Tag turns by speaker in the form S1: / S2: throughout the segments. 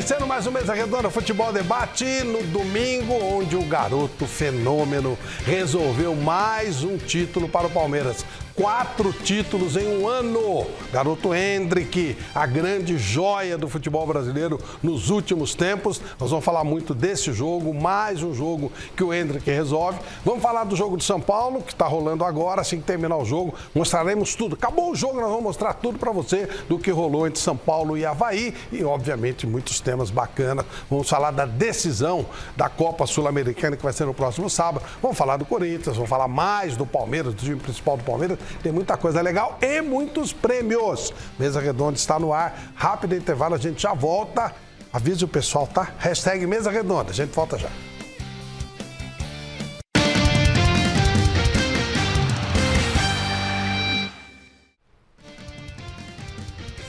S1: Começando mais um Mesa Redonda Futebol Debate no domingo, onde o garoto fenômeno resolveu mais um título para o Palmeiras. 4 títulos em um ano. Garoto Endrick, a grande joia do futebol brasileiro nos últimos tempos. Nós vamos falar muito desse jogo, mais um jogo que o Endrick resolve. Vamos falar do jogo de São Paulo, que está rolando agora. Assim que terminar o jogo, mostraremos tudo. Acabou o jogo, nós vamos mostrar tudo para você do que rolou entre São Paulo e Avaí. E, obviamente, muitos temas bacanas. Vamos falar da decisão da Copa Sul-Americana, que vai ser no próximo sábado. Vamos falar do Corinthians, vamos falar mais do Palmeiras, do time principal do Palmeiras. Tem muita coisa legal e muitos prêmios. Mesa Redonda está no ar. Rápido intervalo, a gente já volta. Avise o pessoal, tá? Hashtag Mesa Redonda. A gente volta já.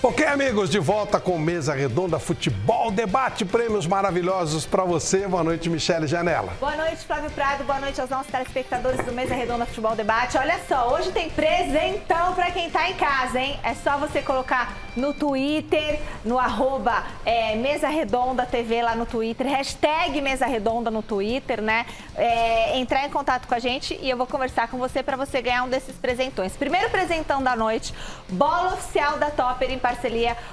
S1: Ok, amigos, de volta com Mesa Redonda Futebol Debate, prêmios maravilhosos para você. Boa noite, Michele Janela.
S2: Boa noite, Flávio Prado. Boa noite aos nossos telespectadores do Mesa Redonda Futebol Debate. Olha só, hoje tem presentão para quem tá em casa, hein? É só você colocar no Twitter, no Mesa Redonda TV lá no Twitter, hashtag Mesa Redonda no Twitter, né? Entrar em contato com a gente e eu vou conversar com você para você ganhar um desses presentões. Primeiro presentão da noite, bola oficial da Topper em parceria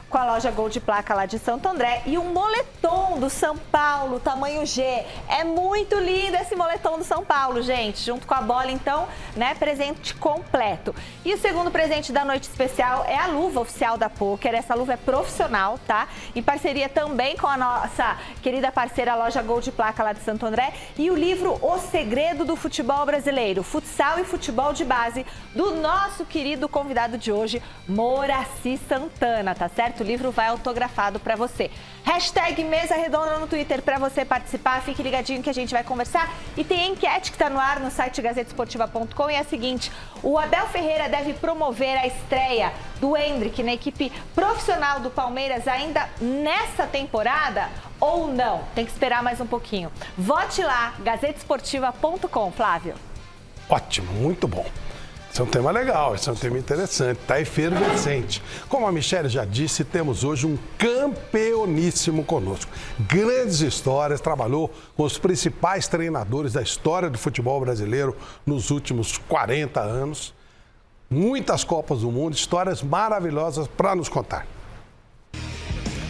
S2: com a loja Gol de Placa lá de Santo André e um moletom do São Paulo, tamanho G. É muito lindo esse moletom do São Paulo, gente. Junto com a bola, então, né, presente completo. E o segundo presente da noite especial é a luva oficial da Poker. Essa luva é profissional, tá? Em parceria também com a nossa querida parceira loja Gol de Placa lá de Santo André. E o livro O Segredo do Futebol Brasileiro, Futsal e Futebol de Base, do nosso querido convidado de hoje, Moraci Santana. Tá certo? O livro vai autografado para você. Hashtag Mesa Redonda no Twitter para você participar. Fique ligadinho que a gente vai conversar. E tem enquete que está no ar no site gazetesportiva.com e é a seguinte: o Abel Ferreira deve promover a estreia do Endrick na equipe profissional do Palmeiras ainda nessa temporada ou não? Tem que esperar mais um pouquinho. Vote lá, gazetesportiva.com, Flávio.
S1: Ótimo, muito bom. Esse é um tema legal, esse é um tema interessante, tá efervescente. Como a Michele já disse, temos hoje um campeoníssimo conosco. Grandes histórias, trabalhou com os principais treinadores da história do futebol brasileiro nos últimos 40 anos. Muitas Copas do Mundo, histórias maravilhosas para nos contar.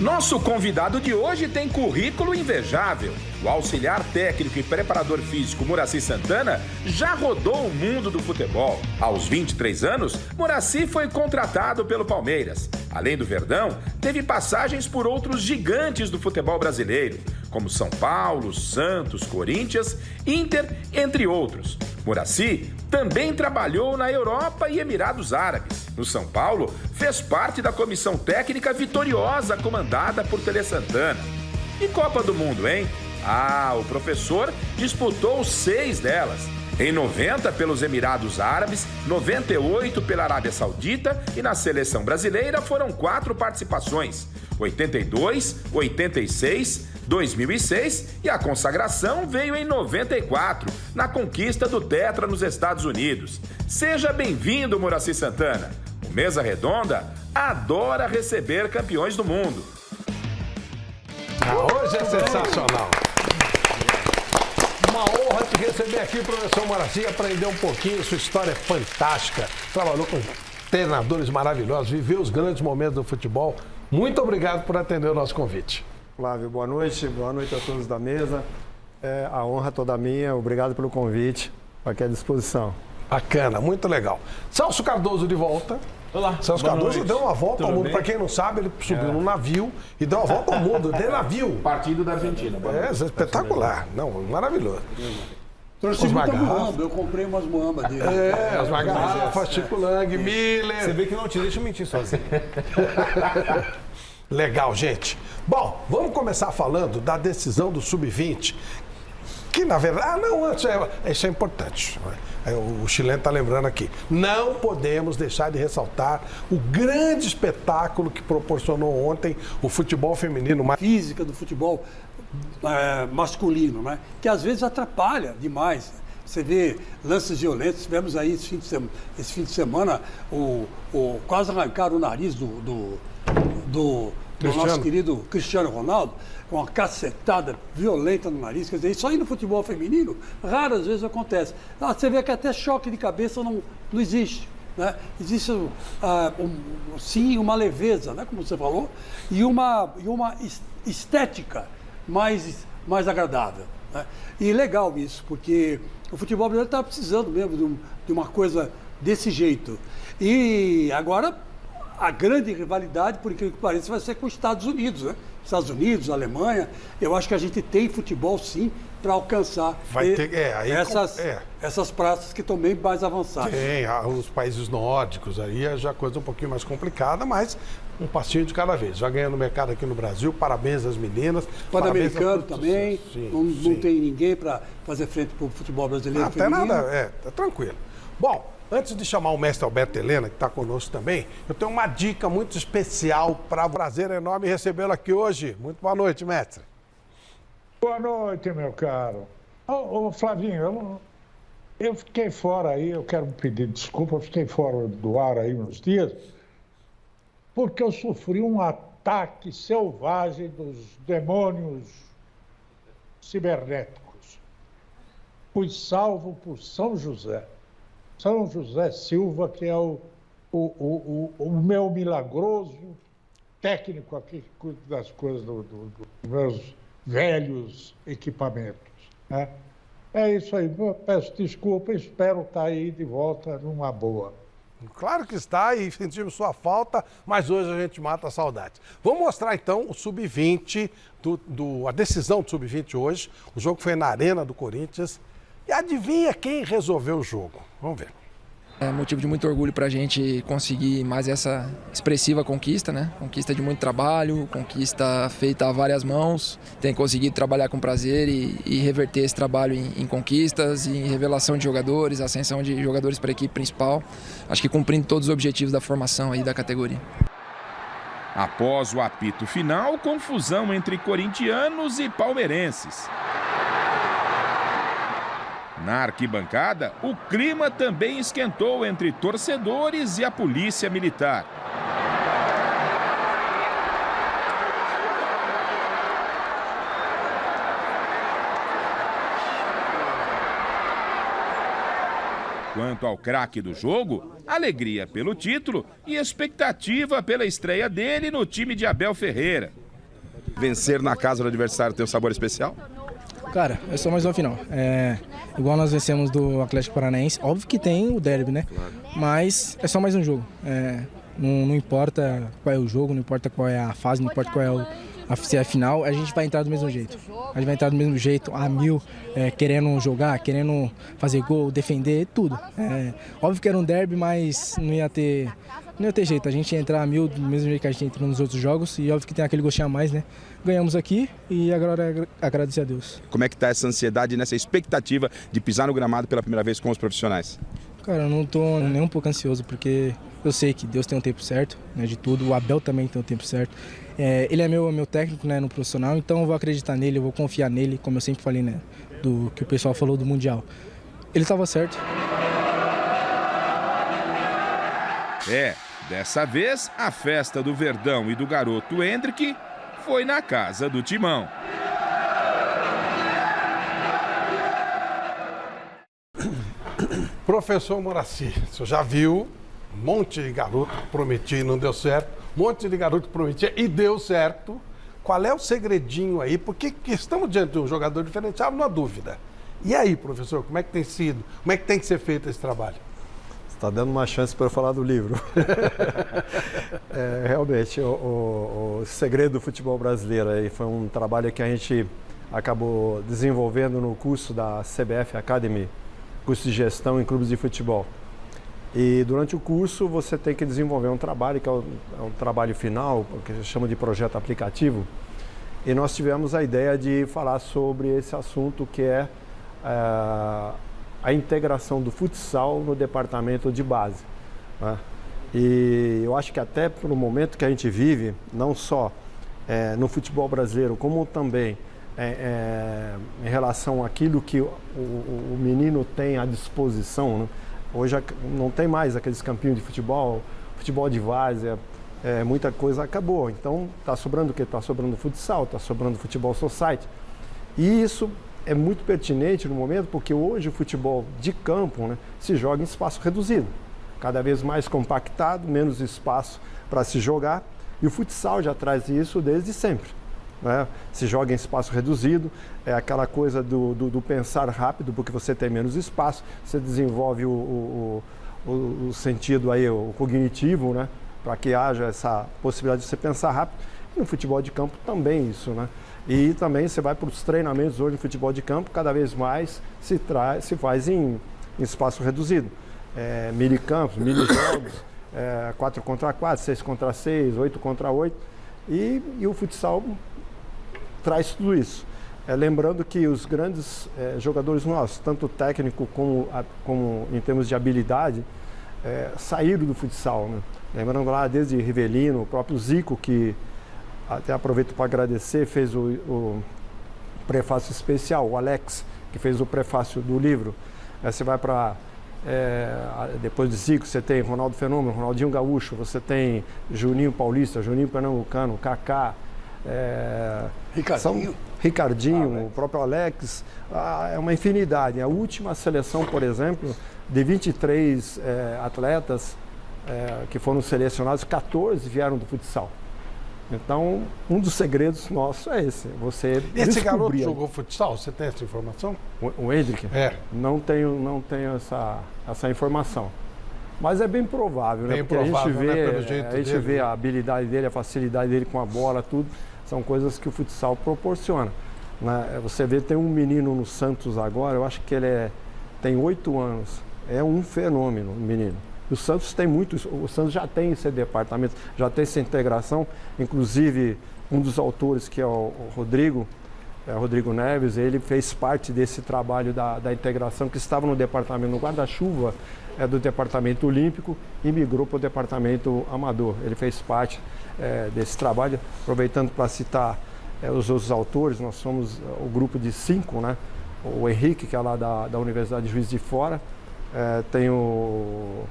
S3: Nosso convidado de hoje tem currículo invejável. O auxiliar técnico e preparador físico Moraci Santana já rodou o mundo do futebol. Aos 23 anos, Moraci foi contratado pelo Palmeiras. Além do Verdão, teve passagens por outros gigantes do futebol brasileiro, como São Paulo, Santos, Corinthians, Inter, entre outros. Moraci também trabalhou na Europa e Emirados Árabes. No São Paulo, fez parte da comissão técnica vitoriosa comandada por Tele Santana. E Copa do Mundo, hein? O professor disputou 6 delas. Em 90 pelos Emirados Árabes, 98 pela Arábia Saudita e na seleção brasileira foram 4 participações. 82, 86, 2006 e a consagração veio em 94, na conquista do Tetra nos Estados Unidos. Seja bem-vindo, Moraci Santana. O Mesa Redonda adora receber campeões do mundo.
S1: Hoje é sensacional. Uma honra te receber aqui, professor Moraci, aprender um pouquinho, sua história é fantástica. Trabalhou com treinadores maravilhosos, viveu os grandes momentos do futebol. Muito obrigado por atender o nosso convite.
S4: Flávio, boa noite a todos da mesa. A honra toda minha, obrigado pelo convite, aqui à disposição.
S1: Bacana, muito legal. Celso Cardoso de volta.
S5: Olá.
S1: Celso Cardoso deu uma volta ao mundo. Para quem não sabe, ele subiu num navio e deu uma volta ao mundo, de navio.
S5: Partido da Argentina.
S1: Espetacular. Não, maravilhoso.
S6: Trouxe muita muamba, eu comprei umas muambas dele.
S1: As garrafas, Chico Lang, Miller.
S4: Você vê que não te deixa mentir sozinho.
S1: Legal, gente. Bom, vamos começar falando da decisão do Sub-20, que na verdade... isso é importante. O chileno está lembrando aqui. Não podemos deixar de ressaltar o grande espetáculo que proporcionou ontem o futebol feminino.
S6: Física do futebol masculino, né? Que às vezes atrapalha demais. Você vê lances violentos, tivemos aí esse fim de semana, quase arrancaram o nariz do do nosso querido Cristiano Ronaldo, com uma cacetada violenta no nariz. Quer dizer, isso aí no futebol feminino, raras vezes acontece. Você vê que até choque de cabeça não existe. Né? Existe, sim, uma leveza, né? Como você falou, e uma estética mais agradável. Né? E legal isso, porque o futebol brasileiro está precisando mesmo de uma coisa desse jeito. E agora, a grande rivalidade, por incrível que pareça, vai ser com os Estados Unidos, né? Estados Unidos, Alemanha. Eu acho que a gente tem futebol, sim, para alcançar essas praças que estão bem mais avançadas.
S1: Tem, os países nórdicos aí é já coisa um pouquinho mais complicada, mas um passinho de cada vez. Já ganhando mercado aqui no Brasil, parabéns às meninas.
S6: Pan-americano também, não tem ninguém para fazer frente para o futebol brasileiro feminino.
S1: Até nada, tá tranquilo. Bom, antes de chamar o mestre Alberto Helena, que está conosco também, eu tenho uma dica muito especial para o prazer enorme recebê-lo aqui hoje. Muito boa noite, mestre.
S5: Boa noite, meu caro. Ô Flavinho, eu fiquei fora aí, eu quero pedir desculpa, eu fiquei fora do ar aí uns dias, porque eu sofri um ataque selvagem dos demônios cibernéticos. Fui salvo por São José Silva, que é o meu milagroso técnico aqui que cuida das coisas dos meus velhos equipamentos. Né? É isso aí, eu peço desculpa, espero estar aí de volta numa boa.
S1: Claro que está e sentimos sua falta, mas hoje a gente mata a saudade. Vamos mostrar então o Sub-20, a decisão do Sub-20 hoje. O jogo foi na Arena do Corinthians. E adivinha quem resolveu o jogo? Vamos ver.
S7: É motivo de muito orgulho para a gente conseguir mais essa expressiva conquista, né? Conquista de muito trabalho, conquista feita a várias mãos. Tem conseguido trabalhar com prazer e reverter esse trabalho em conquistas, em revelação de jogadores, ascensão de jogadores para a equipe principal. Acho que cumprindo todos os objetivos da formação aí da categoria.
S3: Após o apito final, confusão entre corintianos e palmeirenses. Na arquibancada, o clima também esquentou entre torcedores e a polícia militar. Quanto ao craque do jogo, alegria pelo título e expectativa pela estreia dele no time de Abel Ferreira.
S8: Vencer na casa do adversário tem um sabor especial?
S9: Cara, é só mais uma final. Igual nós vencemos do Atlético Paranaense, óbvio que tem o derby, né? Claro. Mas é só mais um jogo. Não importa qual é o jogo, não importa qual é a fase, não importa qual é se é a final, a gente vai entrar do mesmo jeito. A gente vai entrar do mesmo jeito, a mil, querendo jogar, querendo fazer gol, defender, tudo. Óbvio que era um derby, mas não ia ter jeito. A gente ia entrar a mil do mesmo jeito que a gente entrou nos outros jogos e óbvio que tem aquele gostinho a mais, né? Ganhamos aqui e agora é agradecer a Deus.
S8: Como é que está essa ansiedade nessa expectativa de pisar no gramado pela primeira vez com os profissionais?
S9: Cara, eu não estou nem um pouco ansioso, porque eu sei que Deus tem um tempo certo, né, de tudo, o Abel também tem um tempo certo. Ele é meu técnico, né, no profissional, então eu vou acreditar nele, eu vou confiar nele, como eu sempre falei, né, do que o pessoal falou do Mundial. Ele estava certo.
S3: Dessa vez, a festa do Verdão e do garoto Hendrick foi na casa do Timão.
S1: Professor Moraci, o senhor já viu um monte de garoto que prometia e não deu certo, um monte de garoto que prometia e deu certo. Qual é o segredinho aí? Porque estamos diante de um jogador diferenciado, não há dúvida. E aí, professor, como é que tem sido? Como é que tem que ser feito esse trabalho?
S4: Está dando uma chance para eu falar do livro. Realmente, o segredo do futebol brasileiro aí foi um trabalho que a gente acabou desenvolvendo no curso da CBF Academy, curso de gestão em clubes de futebol. E durante o curso você tem que desenvolver um trabalho que é um trabalho final, que a gente chama de projeto aplicativo. E nós tivemos a ideia de falar sobre esse assunto que é a integração do futsal no departamento de base. Né? E eu acho que até pelo momento que a gente vive, não só no futebol brasileiro, como também em relação àquilo que o menino tem à disposição, né? Hoje não tem mais aqueles campinhos de futebol de várzea, muita coisa acabou. Então, está sobrando o quê? Está sobrando futsal, está sobrando futebol society. E isso é muito pertinente no momento, porque hoje o futebol de campo, né, se joga em espaço reduzido. Cada vez mais compactado, menos espaço para se jogar. E o futsal já traz isso desde sempre. Né? Se joga em espaço reduzido, é aquela coisa do pensar rápido, porque você tem menos espaço, você desenvolve o sentido aí, o cognitivo, né? Para que haja essa possibilidade de você pensar rápido. E no futebol de campo também isso, né? E também você vai para os treinamentos hoje no futebol de campo, cada vez mais se faz em espaço reduzido. Mini-campos, mini-jogos, 4 contra 4, 6 contra 6, 8 contra 8. E o futsal traz tudo isso. Lembrando que os grandes jogadores nossos, tanto técnico como em termos de habilidade, saíram do futsal, né? Lembrando lá desde Rivelino, o próprio Zico, que até aproveito para agradecer, fez o prefácio especial, o Alex, que fez o prefácio do livro. Você vai para... depois de Zico, você tem Ronaldo Fenômeno, Ronaldinho Gaúcho, você tem Juninho Paulista, Juninho Pernambucano, Kaká, Ricardinho, o próprio Alex, é uma infinidade. A última seleção, por exemplo, de 23 atletas que foram selecionados, 14 vieram do futsal. Então, um dos segredos nossos é esse.
S1: Esse garoto jogou futsal? Você tem essa informação?
S4: O Hendrick? Não tenho essa informação. Mas é bem provável, né? Porque
S1: provável,
S4: a gente vê a habilidade dele, a facilidade dele com a bola, tudo. São coisas que o futsal proporciona. Né? Você vê, tem um menino no Santos agora, eu acho que ele tem 8 anos. É um fenômeno, o menino. O Santos tem muitos, o Santos já tem esse departamento, já tem essa integração. Inclusive, um dos autores, que é o Rodrigo Neves, ele fez parte desse trabalho da integração, que estava no departamento, no guarda-chuva do departamento olímpico e migrou para o departamento amador. Ele fez parte desse trabalho. Aproveitando para citar os outros autores, nós somos o grupo de 5, né? O Henrique, que é lá da Universidade de Juiz de Fora, tem o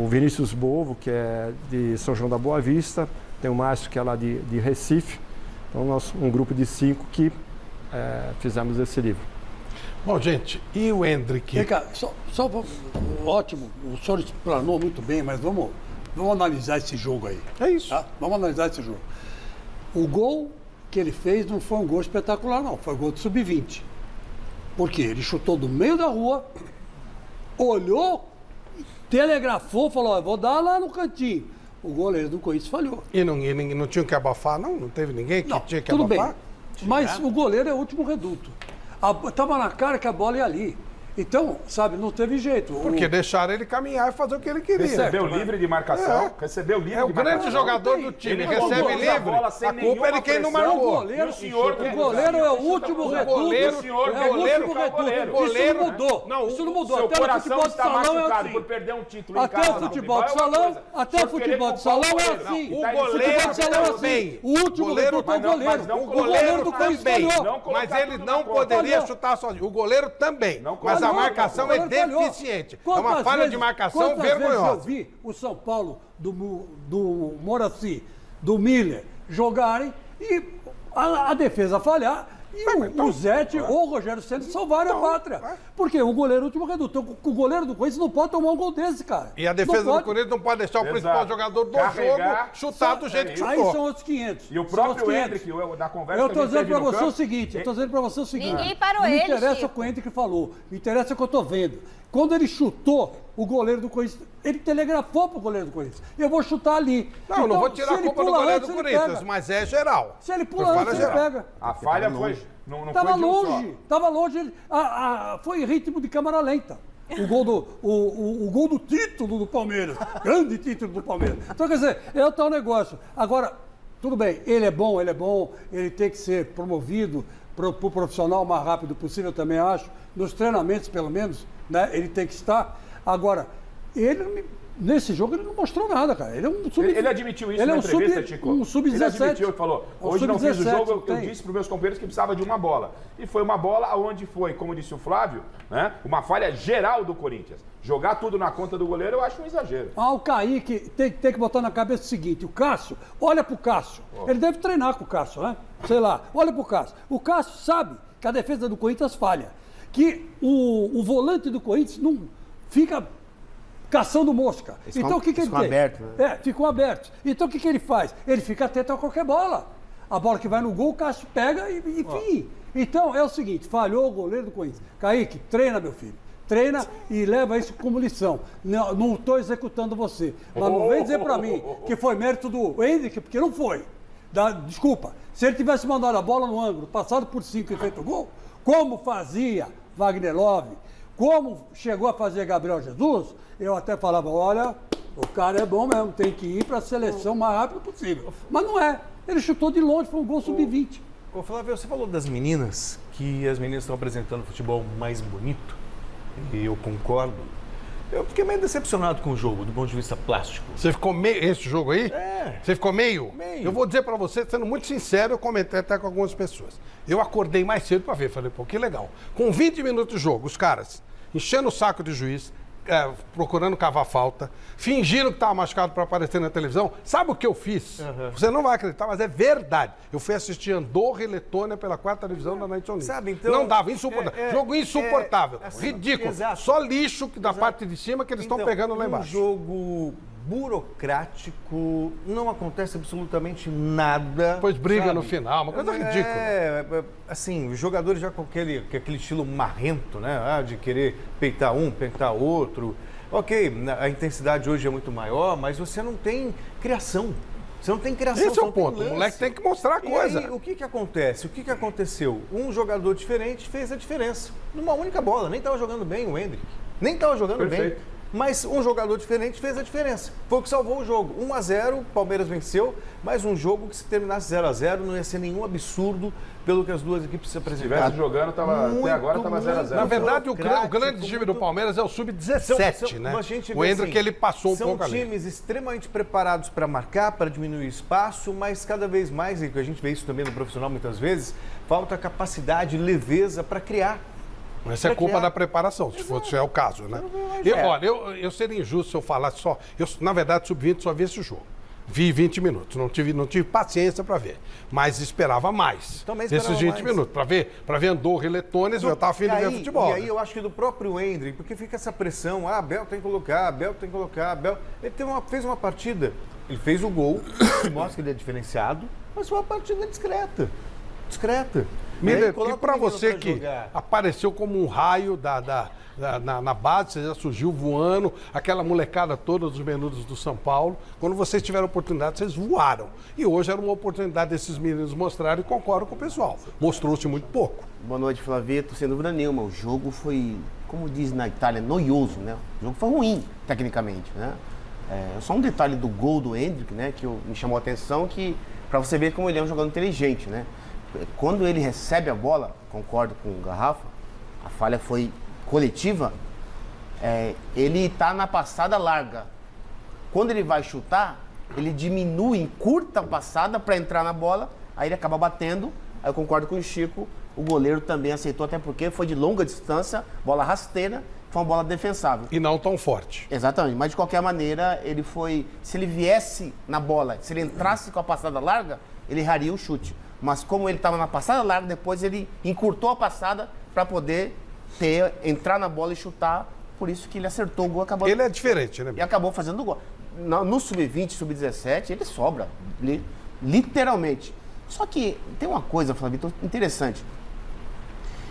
S4: Vinícius Bovo, que é de São João da Boa Vista, tem o Márcio, que é lá de Recife. Então, nós, um grupo de 5 que fizemos esse livro.
S1: Bom, gente, e o Hendrick?
S6: Vem cá, ótimo, o senhor explanou muito bem, mas vamos analisar esse jogo aí.
S1: É isso.
S6: Tá? Vamos analisar esse jogo. O gol que ele fez não foi um gol espetacular, não. Foi um gol de sub-20. Por quê? Ele chutou do meio da rua, olhou, telegrafou, falou, vou dar lá no cantinho. O goleiro do Corinthians falhou.
S1: E não tinha que abafar, não? Não teve ninguém que tinha que
S6: tudo
S1: abafar?
S6: Bem, mas o goleiro é o último reduto. Estava na cara que a bola ia ali. Então, sabe, não teve jeito.
S1: Porque deixaram ele caminhar e fazer o que ele queria.
S3: Recebeu livre de marcação. Recebeu livre de marcação.
S1: É o grande jogador do time, recebe livre. A culpa é de quem não marcou.
S6: O goleiro é o último reduto.
S1: O goleiro
S6: Isso não mudou. Isso não mudou.
S3: Seu
S6: até
S3: coração
S6: no futebol de
S3: está
S6: salão é
S3: machucado
S6: assim.
S3: por perder um título em
S6: Até
S3: casa.
S6: o futebol de salão, até o futebol de salão é assim.
S1: O goleiro também.
S6: O último reduto é o goleiro.
S1: O goleiro também. Mas ele não poderia chutar sozinho. O goleiro também. Mas a marcação é deficiente. É uma falha de marcação vergonhosa.
S6: Eu vi o São Paulo do Moraci, do Miller jogarem e a defesa falhar e o Zete ou o Rogério Ceni salvaram a pátria. Porque o goleiro é o último reduto. O goleiro do Corinthians não pode tomar um gol desse, cara.
S1: E a defesa do Corinthians não pode deixar o principal jogador do jogo chutar do jeito que chutou.
S6: Aí são outros 500.
S3: E o próprio Hendrick, na conversa
S6: eu estou dizendo para você o seguinte,
S2: Ninguém parou ele,
S6: Não interessa
S2: Chico.
S6: o que o Hendrick falou, me interessa o que eu estou vendo. Quando ele chutou o goleiro do Corinthians, ele telegrafou para o goleiro do Corinthians. Eu vou chutar ali.
S1: Não vou tirar a culpa do goleiro do Corinthians, mas é geral.
S6: Se ele pula antes, ele pega.
S3: A falha foi... Não
S6: Tava
S3: foi de um
S6: longe,
S3: só.
S6: tava longe. Foi em ritmo de câmara lenta. O gol do título do Palmeiras. Grande título do Palmeiras. Então, quer dizer, é o tal negócio. Agora, tudo bem, ele é bom, ele tem que ser promovido para o profissional o mais rápido possível, eu também acho. Nos treinamentos, pelo menos, né, ele tem que estar. Agora, ele nesse jogo ele não mostrou nada, cara. Ele é um
S3: Ele admitiu isso na entrevista, Chico.
S6: Um sub-17.
S3: Ele admitiu e falou, hoje não fiz o jogo, eu disse para os meus companheiros que precisava de uma bola. E foi uma bola onde foi, como disse o Flávio, né, uma falha geral do Corinthians. Jogar tudo na conta do goleiro eu acho um exagero.
S6: O Kaique tem que botar na cabeça o seguinte, o Cássio, olha pro Cássio. Ele deve treinar com o Cássio, né? Sei lá, olha pro Cássio. O Cássio sabe que a defesa do Corinthians falha. Que o volante do Corinthians não fica caçando mosca. Então o que ele tem?
S10: Aberto, né?
S6: Ficam abertos. Então o que ele faz? Ele fica atento a qualquer bola. A bola que vai no gol, o Cássio pega e enfim. Então é o seguinte, falhou o goleiro do Corinthians. Kaique, treina, meu filho. Treina e leva isso como lição. Não estou executando você. Mas não vem dizer para mim que foi mérito do Hendrick, porque não foi. Desculpa. Se ele tivesse mandado a bola no ângulo, passado por 5 e feito o gol, como fazia Wagner Love, como chegou a fazer Gabriel Jesus, eu até falava, olha, o cara é bom mesmo, tem que ir para a seleção o mais rápido possível. Mas não é. Ele chutou de longe, foi um gol sub-20.
S10: Ô Flávio, você falou das meninas, que as meninas estão apresentando futebol mais bonito, e eu concordo. Eu fiquei meio decepcionado com o jogo, do ponto de vista plástico.
S1: Você ficou meio... Esse jogo aí?
S10: É.
S1: Você ficou meio?
S10: Meio.
S1: Eu vou dizer pra você, sendo muito sincero, eu comentei até com algumas pessoas. Eu acordei mais cedo pra ver, falei, pô, que legal. Com 20 minutos de jogo, os caras enchendo o saco de juiz, procurando cavar falta, fingindo que estava machucado para aparecer na televisão. Sabe o que eu fiz? Você não vai acreditar, mas é verdade. Eu fui assistir Andorra e Letônia pela 4ª divisão da Nations League.
S10: Sabe, então...
S1: Não dava, insuportável. Jogo insuportável,
S10: assim,
S1: ridículo.
S10: Exato.
S1: Só lixo da parte de cima que eles estão pegando lá embaixo.
S10: Um jogo burocrático, não acontece absolutamente nada.
S1: Depois briga
S10: sabe?
S1: no final, uma coisa ridícula.
S10: Assim, os jogadores já com aquele estilo marrento, né? De querer peitar um, peitar outro. Ok, a intensidade hoje é muito maior, mas você não tem criação. Você não tem criação.
S1: Esse é o ponto. O moleque tem que mostrar a coisa.
S10: E aí, o que acontece? O que aconteceu? Um jogador diferente fez a diferença. Numa única bola. Nem estava jogando bem o Hendrick. Nem estava jogando bem. Mas um jogador diferente fez a diferença. Foi o que salvou o jogo. 1-0, o Palmeiras venceu, mas um jogo que se terminasse 0-0 não ia ser nenhum absurdo pelo que as duas equipes se apresentaram.
S3: Se estivesse jogando, até agora estava 0-0.
S1: Na verdade, o grande time do Palmeiras é o Sub-17, né? O Hendrick, ele passou um pouco ali.
S10: São times extremamente preparados para marcar, para diminuir o espaço, mas cada vez mais, e a gente vê isso também no profissional muitas vezes, falta capacidade, leveza para criar.
S1: Mas é culpa da preparação, se é o caso, né? Olha, eu seria injusto se eu falasse só... na verdade, Sub-20 só vi esse jogo. Vi 20 minutos, não tive paciência para ver. Mas esperava mais desses 20 minutos. Para ver Andorra e Letônia, eu estava afim de ver futebol.
S10: E aí eu acho que do próprio Hendrick, porque fica essa pressão, Abel tem que colocar, Abel tem que colocar, Abel... Ele fez uma partida, ele fez o gol, que mostra que ele é diferenciado, mas foi uma partida discreta.
S1: Miller, e para você que apareceu como um raio na base, você já surgiu voando, aquela molecada toda dos menudos do São Paulo, quando vocês tiveram oportunidade, vocês voaram. E hoje era uma oportunidade desses meninos mostrarem e concordo com o pessoal. Mostrou-se muito pouco.
S11: Boa noite, Flavito. Sem dúvida nenhuma, o jogo foi, como diz na Itália, noioso, né? O jogo foi ruim, tecnicamente, né? Só um detalhe do gol do Hendrick, né, que me chamou a atenção, que para você ver como ele é um jogador inteligente, né? Quando ele recebe a bola, concordo com o Garrafa, a falha foi coletiva, ele está na passada larga. Quando ele vai chutar, ele diminui, encurta a passada para entrar na bola, aí ele acaba batendo. Aí eu concordo com o Chico, o goleiro também aceitou, até porque foi de longa distância, bola rasteira, foi uma bola defensável.
S1: E não tão forte.
S11: Exatamente, mas de qualquer maneira, ele foi... Se ele viesse na bola, se ele entrasse com a passada larga, ele erraria o chute. Mas como ele estava na passada larga, depois ele encurtou a passada para poder entrar na bola e chutar. Por isso que ele acertou o gol.
S1: Ele é diferente, né?
S11: E acabou fazendo o gol. No Sub-20, Sub-17, ele sobra, literalmente. Só que tem uma coisa, Flávio, interessante.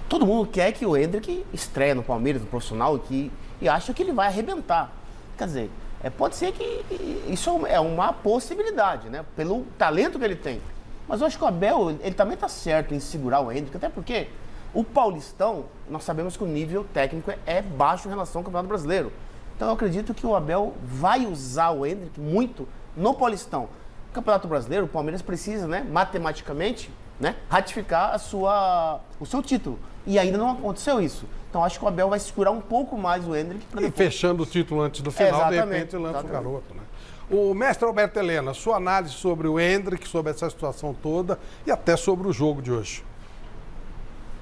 S11: Todo mundo quer que o Hendrick estreie no Palmeiras, no profissional, e acha que ele vai arrebentar. Quer dizer, pode ser que isso é uma possibilidade, né? Pelo talento que ele tem. Mas eu acho que o Abel, ele também está certo em segurar o Hendrick, até porque o Paulistão, nós sabemos que o nível técnico é baixo em relação ao Campeonato Brasileiro. Então eu acredito que o Abel vai usar o Hendrick muito no Paulistão. No Campeonato Brasileiro, o Palmeiras precisa, né, matematicamente, né, ratificar o seu título. E ainda não aconteceu isso. Então acho que o Abel vai segurar um pouco mais o Endrick.
S1: E fechando o título antes do final, de
S11: Exatamente,
S1: repente lança
S11: exatamente.
S1: o garoto, né? O mestre Alberto Helena, sua análise sobre o Endrick, sobre essa situação toda e até sobre o jogo de hoje.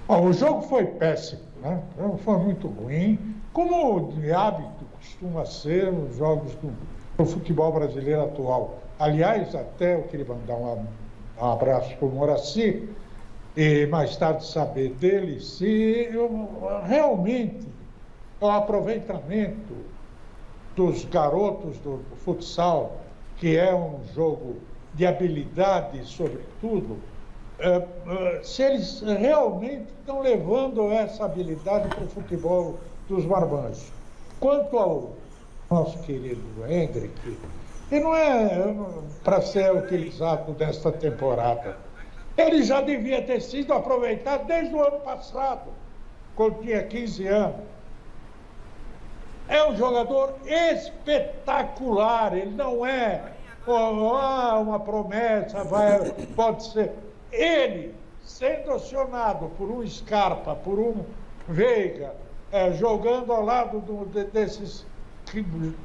S5: Bom, o jogo foi péssimo, né? O jogo foi muito ruim, como de hábito costuma ser os jogos do futebol brasileiro atual. Aliás, até eu queria mandar um abraço para o Moraci, e mais tarde saber dele se realmente o aproveitamento dos garotos do futsal, que é um jogo de habilidade, sobretudo, se eles realmente estão levando essa habilidade para o futebol dos marmanjos. Quanto ao nosso querido Endrick, ele não é para ser utilizado nesta temporada. Ele já devia ter sido aproveitado desde o ano passado, quando tinha 15 anos. É um jogador espetacular, ele não é uma promessa, pode ser. Ele, sendo acionado por um Scarpa, por um Veiga, jogando ao lado desses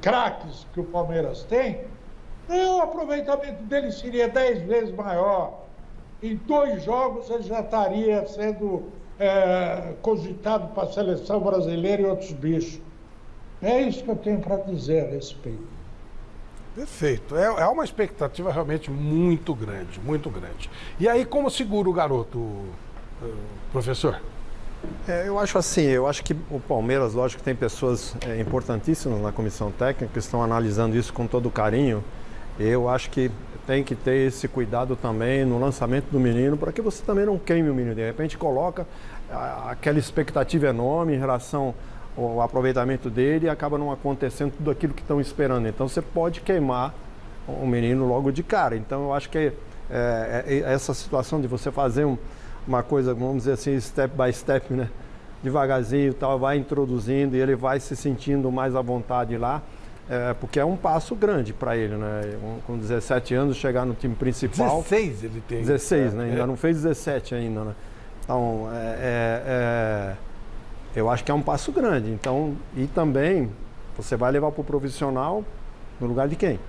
S5: craques que o Palmeiras tem, o aproveitamento dele seria 10 vezes maior. Em 2 jogos ele já estaria sendo cogitado para a seleção brasileira e outros bichos. É isso que eu tenho para dizer a respeito.
S1: Perfeito. É uma expectativa realmente muito grande, muito grande. E aí, como segura o garoto, professor?
S4: Eu acho assim, eu acho que o Palmeiras, lógico que tem pessoas importantíssimas na comissão técnica que estão analisando isso com todo carinho. Eu acho que tem que ter esse cuidado também no lançamento do menino, para que você também não queime o menino. De repente coloca aquela expectativa enorme em relação ao aproveitamento dele e acaba não acontecendo tudo aquilo que estão esperando. Então você pode queimar o menino logo de cara. Então eu acho que essa situação de você fazer uma coisa, vamos dizer assim, step by step, né? Devagarzinho, tal, vai introduzindo e ele vai se sentindo mais à vontade lá. Porque é um passo grande para ele, né? Com 17 anos, chegar no time principal.
S1: 16 ele tem.
S4: 16, né? Ainda não fez 17 ainda, né? Então, eu acho que é um passo grande. Então, e também, você vai levar para o profissional no lugar de quem?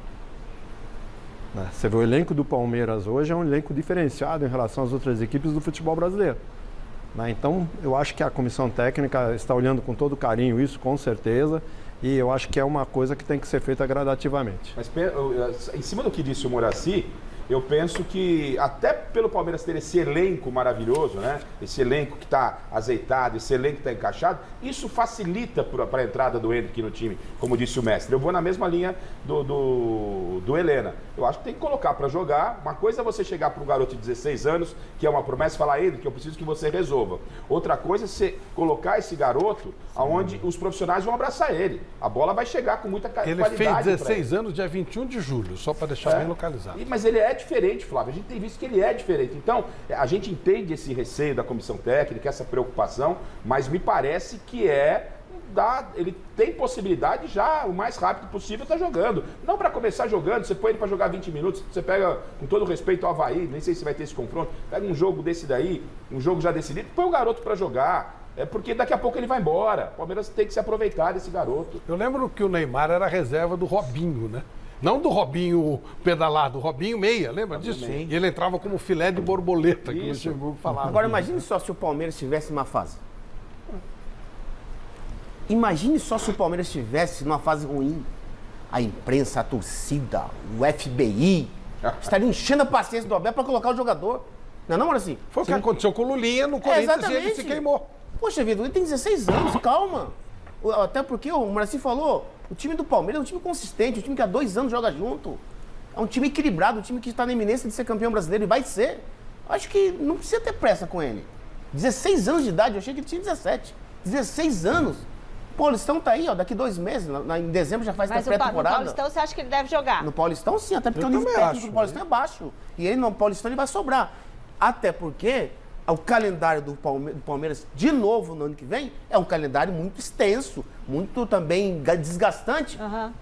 S4: Né? Você vê o elenco do Palmeiras hoje, é um elenco diferenciado em relação às outras equipes do futebol brasileiro. Né? Então, eu acho que a comissão técnica está olhando com todo carinho isso, com certeza. E eu acho que é uma coisa que tem que ser feita gradativamente.
S3: Mas em cima do que disse o Moraci, eu penso que até pelo Palmeiras ter esse elenco maravilhoso, né? Esse elenco que está azeitado, esse elenco que está encaixado, isso facilita para a entrada do Endrick no time, como disse o mestre. Eu vou na mesma linha do Helena. Eu acho que tem que colocar para jogar. Uma coisa é você chegar para um garoto de 16 anos, que é uma promessa, e falar, Endrick, eu preciso que você resolva. Outra coisa é você colocar esse garoto aonde os profissionais vão abraçar ele. A bola vai chegar com muita qualidade.
S1: Ele fez 16 anos dia 21 de julho, só para deixar bem localizado.
S3: Mas ele é diferente, Flávio. A gente tem visto que ele é diferente. Então, a gente entende esse receio da comissão técnica, essa preocupação, mas me parece que ele tem possibilidade já, o mais rápido possível, estar jogando. Não para começar jogando, você põe ele para jogar 20 minutos, você pega, com todo respeito ao Avaí, nem sei se vai ter esse confronto, pega um jogo desse daí, um jogo já decidido, põe o garoto para jogar. Porque daqui a pouco ele vai embora. O Palmeiras tem que se aproveitar desse garoto.
S1: Eu lembro que o Neymar era reserva do Robinho, né? Não do Robinho pedalado, do Robinho meia, lembra disso?
S11: Sim.
S1: E ele entrava como filé de borboleta, que o Luxemburgo falava.
S11: Agora imagine só se o Palmeiras estivesse numa fase. Imagine só se o Palmeiras estivesse numa fase ruim. A imprensa, a torcida, o FBI, estaria enchendo a paciência do Abel para colocar o jogador. Não é não, assim?
S1: Foi o que aconteceu com o Lulinha no Corinthians e ele se queimou.
S11: Poxa vida, ele tem 16 anos, calma. Até porque o Moraci falou, o time do Palmeiras é um time consistente, um time que há 2 anos joga junto. É um time equilibrado, um time que está na iminência de ser campeão brasileiro e vai ser. Acho que não precisa ter pressa com ele. 16 anos de idade, eu achei que ele tinha 17. 16 anos. O Paulistão tá aí, ó, daqui 2 meses, em dezembro já faz a pré-temporada.
S2: Mas no Paulistão você acha que ele deve jogar?
S11: No Paulistão sim, até porque o nível técnico do Paulistão é baixo. E ele no Paulistão ele vai sobrar. Até porque o calendário do Palmeiras, de novo, no ano que vem, é um calendário muito extenso, muito também desgastante.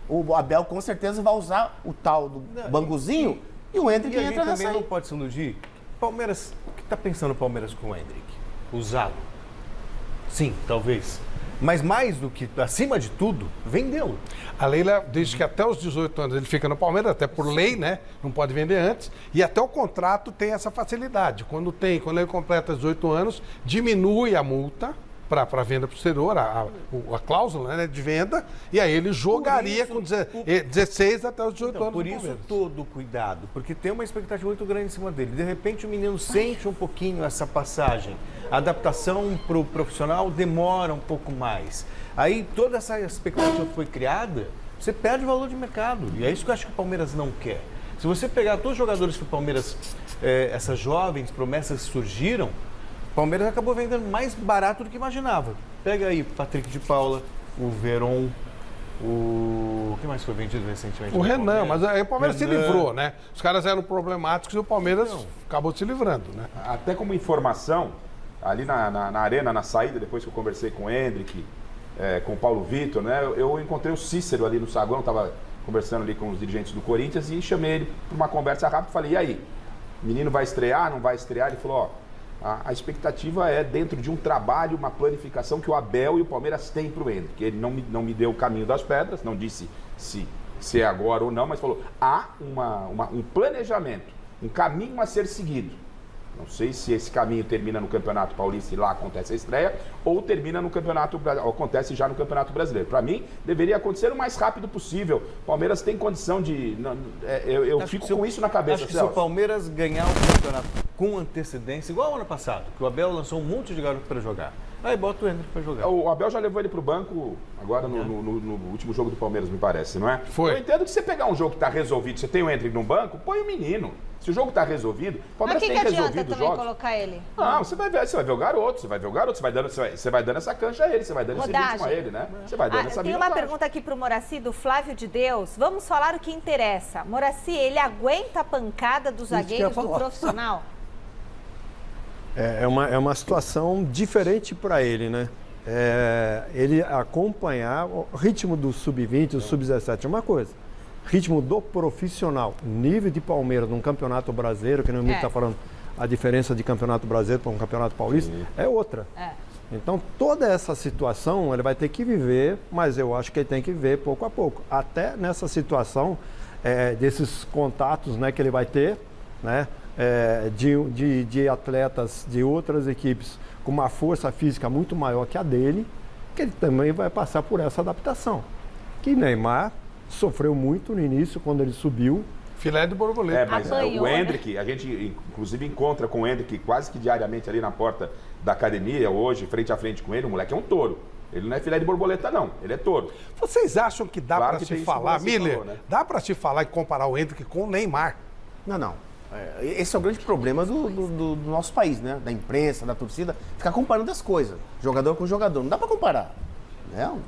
S11: O Abel, com certeza, vai usar o tal do Banguzinho e o Endrick entra nessa aí.
S10: Não pode se iludir. Palmeiras, o que está pensando o Palmeiras com o Endrick? Usá-lo. Sim, talvez. Mas mais do que, acima de tudo, vendê-lo.
S1: A Leila diz que até os 18 anos ele fica no Palmeiras, até por lei, né? Não pode vender antes. E até o contrato tem essa facilidade. Quando ele completa 18 anos, diminui a multa para venda posterior, a cláusula, né, de venda, e aí ele jogaria com 16 até os 18 anos.
S10: Por isso todo cuidado, porque tem uma expectativa muito grande em cima dele. De repente o menino sente um pouquinho essa passagem. A adaptação para o profissional demora um pouco mais. Aí toda essa expectativa que foi criada, você perde o valor de mercado. E é isso que eu acho que o Palmeiras não quer. Se você pegar todos os jogadores que o Palmeiras, essas jovens promessas que surgiram, o Palmeiras acabou vendendo mais barato do que imaginava. Pega aí Patrick de Paula, o Veron, o que mais foi vendido recentemente?
S1: O Renan, mas aí o Palmeiras se livrou, né? Os caras eram problemáticos e o Palmeiras acabou se livrando, né?
S3: Até como informação, ali na arena, na saída, depois que eu conversei com o Hendrick, com o Paulo Vitor, né? Eu encontrei o Cícero ali no saguão, estava conversando ali com os dirigentes do Corinthians e chamei ele para uma conversa rápida e falei, e aí? O menino vai estrear, não vai estrear? Ele falou, a expectativa é dentro de um trabalho, uma planificação que o Abel e o Palmeiras têm para o Hendrick. Ele não me deu o caminho das pedras, não disse se é agora ou não, mas falou, há um planejamento, um caminho a ser seguido. Não sei se esse caminho termina no Campeonato Paulista e lá acontece a estreia, ou termina no Campeonato, acontece já no Campeonato Brasileiro. Para mim, deveria acontecer o mais rápido possível. O Palmeiras tem condição de... Eu fico com isso na cabeça.
S10: Acho que se o Palmeiras ganhar o campeonato com antecedência, igual ao ano passado, que o Abel lançou um monte de garoto para jogar, aí bota o Hendrick para jogar.
S3: O Abel já levou ele para o banco agora no último jogo do Palmeiras, me parece, não é?
S1: Foi.
S3: Eu entendo que você pegar um jogo que está resolvido, você tem o Hendrick no banco, põe o menino. Se o jogo está resolvido, o Palmeiras tem resolvido os jogos.
S2: Mas o que adianta também colocar ele?
S3: Não, você vai ver o garoto, você vai dando essa cancha a ele, você vai dando esse ritmo a ele, né? Você vai dando essa
S2: Tem uma pergunta aqui pro Moraci, do Flávio de Deus. Vamos falar o que interessa. Moraci, ele aguenta a pancada dos zagueiros do profissional?
S4: É uma situação diferente para ele, né? Ele acompanhar o ritmo do sub-20, do sub-17 é uma coisa. Ritmo do profissional, nível de Palmeiras num campeonato brasileiro, que não está falando a diferença de campeonato brasileiro para um campeonato paulista, é outra. Então, toda essa situação ele vai ter que viver, mas eu acho que ele tem que viver pouco a pouco. Até nessa situação desses contatos, né, que ele vai ter, né, de atletas de outras equipes com uma força física muito maior que a dele, que ele também vai passar por essa adaptação. Que Neymar sofreu muito no início, quando ele subiu.
S1: Filé de borboleta.
S3: Mas o Hendrick, a gente inclusive encontra com o Hendrick quase que diariamente ali na porta da academia, hoje, frente a frente com ele, o moleque é um touro. Ele não é filé de borboleta, não. Ele é touro.
S1: Vocês acham que dá para se falar, Miller,
S3: falou, né?
S1: Dá para se falar e comparar o Hendrick com o Neymar?
S11: Não. Esse é o grande problema do nosso país, né? Da imprensa, da torcida, ficar comparando as coisas, jogador com jogador. Não dá para comparar.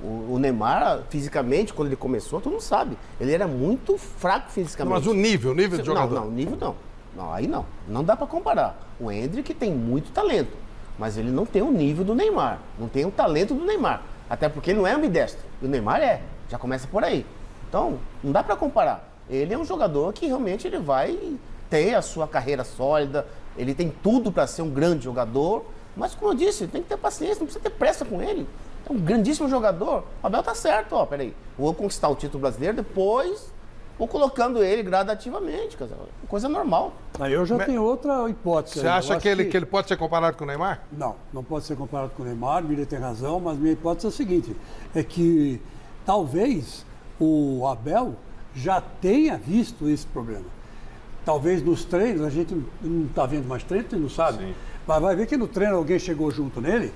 S11: O Neymar, fisicamente, quando ele começou, todo mundo sabe, ele era muito fraco fisicamente.
S1: Mas o nível de jogador?
S11: Não, nível não. Não, aí não. Não dá para comparar. O Hendrick tem muito talento, mas ele não tem o nível do Neymar, não tem o talento do Neymar. Até porque ele não é ambidestro. E o Neymar já começa por aí. Então, não dá para comparar. Ele é um jogador que realmente ele vai ter a sua carreira sólida, ele tem tudo para ser um grande jogador, mas como eu disse, tem que ter paciência, não precisa ter pressa com ele. É um grandíssimo jogador. O Abel tá certo, peraí. Vou conquistar o título brasileiro, depois vou colocando ele gradativamente, coisa normal.
S6: Aí eu já tenho outra hipótese.
S1: Você acha que ele pode ser comparado com o Neymar?
S6: Não pode ser comparado com o Neymar, o Miller tem razão, mas minha hipótese é a seguinte, é que talvez o Abel já tenha visto esse problema. Talvez nos treinos, a gente não está vendo mais treino, a gente não sabe, sim, mas vai ver que no treino alguém chegou junto nele,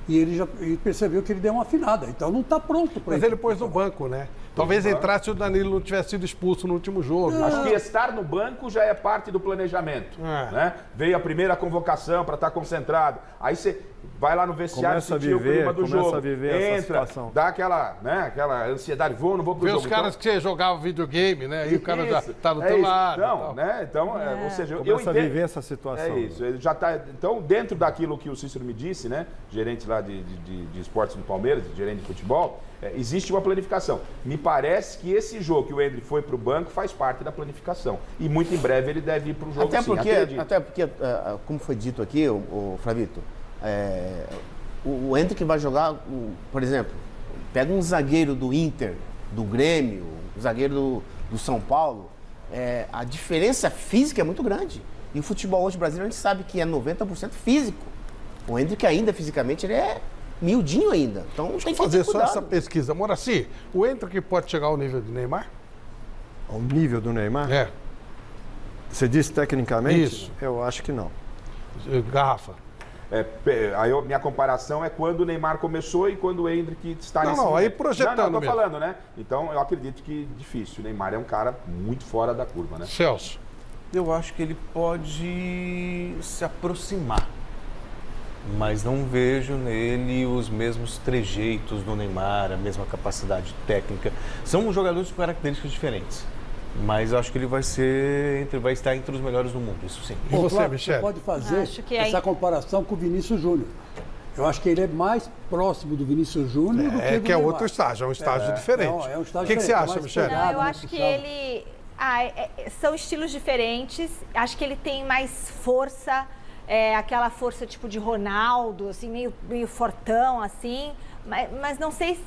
S6: e ele já percebeu que ele deu uma afinada, então não está pronto para
S1: Mas ele pôs no banco, né? Talvez entrasse se o Danilo não tivesse sido expulso no último jogo.
S3: Acho que estar no banco já é parte do planejamento. Né? Veio a primeira convocação para estar concentrado. Aí você vai lá no vestiário, sentir o clima do jogo. Entra, dá aquela ansiedade, vou, não vou pro jogo.
S1: Vê os caras que você jogava videogame, né? E o cara já tá do teu lado.
S3: Então, né? Então, ou seja,
S4: eu entendo. A viver essa situação.
S3: É isso. Ele já tá, então, dentro daquilo que o Cícero me disse, né? Gerente lá de esportes do Palmeiras, gerente de futebol, existe uma planificação. Me parece que esse jogo que o Hendrick foi para o banco faz parte da planificação. E muito em breve ele deve ir para o jogo,
S11: até porque, como foi dito aqui, o Flavito, O Endrick vai jogar, por exemplo, pega um zagueiro do Inter, do Grêmio, um zagueiro do São Paulo, a diferença física é muito grande. E o futebol hoje brasileiro a gente sabe que é 90% físico. O Endrick ainda, fisicamente, ele é miudinho ainda. Então tem que
S1: fazer só essa pesquisa. Moraci, o Endrick pode chegar ao nível do Neymar?
S4: Ao nível do Neymar?
S1: É.
S4: Você disse tecnicamente?
S1: Isso.
S4: Eu acho que não.
S1: Garrafa.
S3: Minha comparação é quando o Neymar começou e quando o Endrick está nesse
S1: Não, aí
S3: momento.
S1: projetando
S3: Não, tô
S1: mesmo.
S3: falando, né? Então, eu acredito que difícil. O Neymar é um cara muito fora da curva, né?
S1: Celso.
S10: Eu acho que ele pode se aproximar, mas não vejo nele os mesmos trejeitos do Neymar, a mesma capacidade técnica. São jogadores com características diferentes, mas eu acho que ele vai estar entre os melhores do mundo, isso sim.
S1: E você,
S6: Flávio,
S1: Michele?
S6: Você pode fazer
S2: Acho que
S6: essa comparação com o Vinícius Júnior. Eu acho que ele é mais próximo do Vinícius Júnior do que do
S1: É
S6: Neymar.
S1: outro estágio, é um estágio diferente.
S6: É um estágio
S1: O que você
S6: diferente,
S1: acha,
S6: mais
S1: Michele?
S6: pegado,
S2: Eu
S6: mais
S2: acho que
S6: puxado.
S2: ele... são estilos diferentes. Acho que ele tem mais força, aquela força tipo de Ronaldo, assim, meio fortão, assim. Mas não sei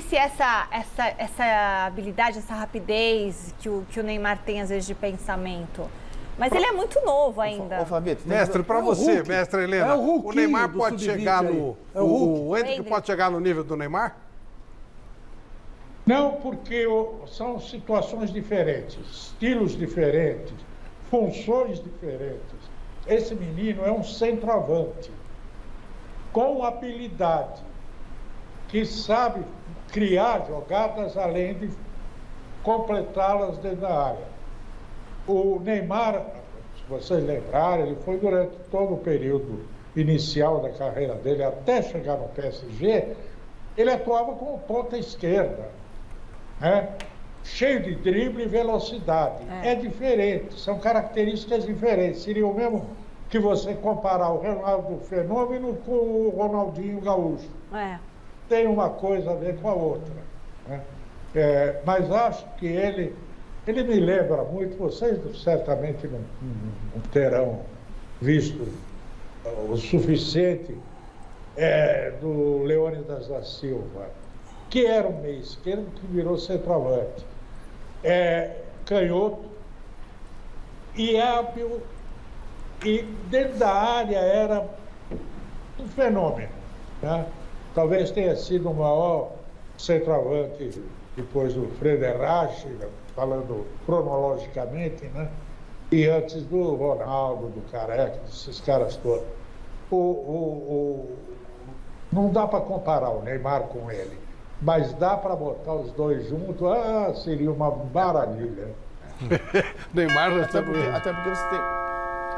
S2: se essa habilidade, essa rapidez que o Neymar tem, às vezes, de pensamento. Mas ele é muito novo ainda.
S11: Ô, Fabito,
S1: Mestre, para você,
S6: Hulk.
S1: mestre Helena,
S6: É o Hulk
S1: o Neymar
S6: do
S1: pode
S6: sub-20
S1: chegar
S6: aí.
S1: no...
S6: É o Hulk.
S1: O Endrick
S2: Endrick.
S1: pode chegar no nível do Neymar?
S5: Não, porque são situações diferentes, estilos diferentes, funções diferentes. Esse menino é um centroavante com habilidade, que sabe criar jogadas além de completá-las dentro da área. O Neymar, se vocês lembrarem, ele foi durante todo o período inicial da carreira dele, até chegar no PSG, ele atuava como ponta esquerda. Cheio de drible e velocidade. É diferente, são características diferentes. Seria o mesmo que você comparar o Ronaldo Fenômeno com o Ronaldinho Gaúcho. Tem uma coisa a ver com a outra. Mas acho que ele me lembra muito, vocês certamente não terão visto o suficiente do Leônidas da Silva, que era um meio esquerdo que virou centroavante. Canhoto e hábil, e dentro da área era um fenômeno. Talvez tenha sido o maior centroavante depois do Frederich, falando cronologicamente, e antes do Ronaldo, do Careca, desses caras todos. Não dá para comparar o Neymar com ele, mas dá para botar os dois juntos, seria uma maravilha.
S1: Neymar...
S11: Até porque você tem...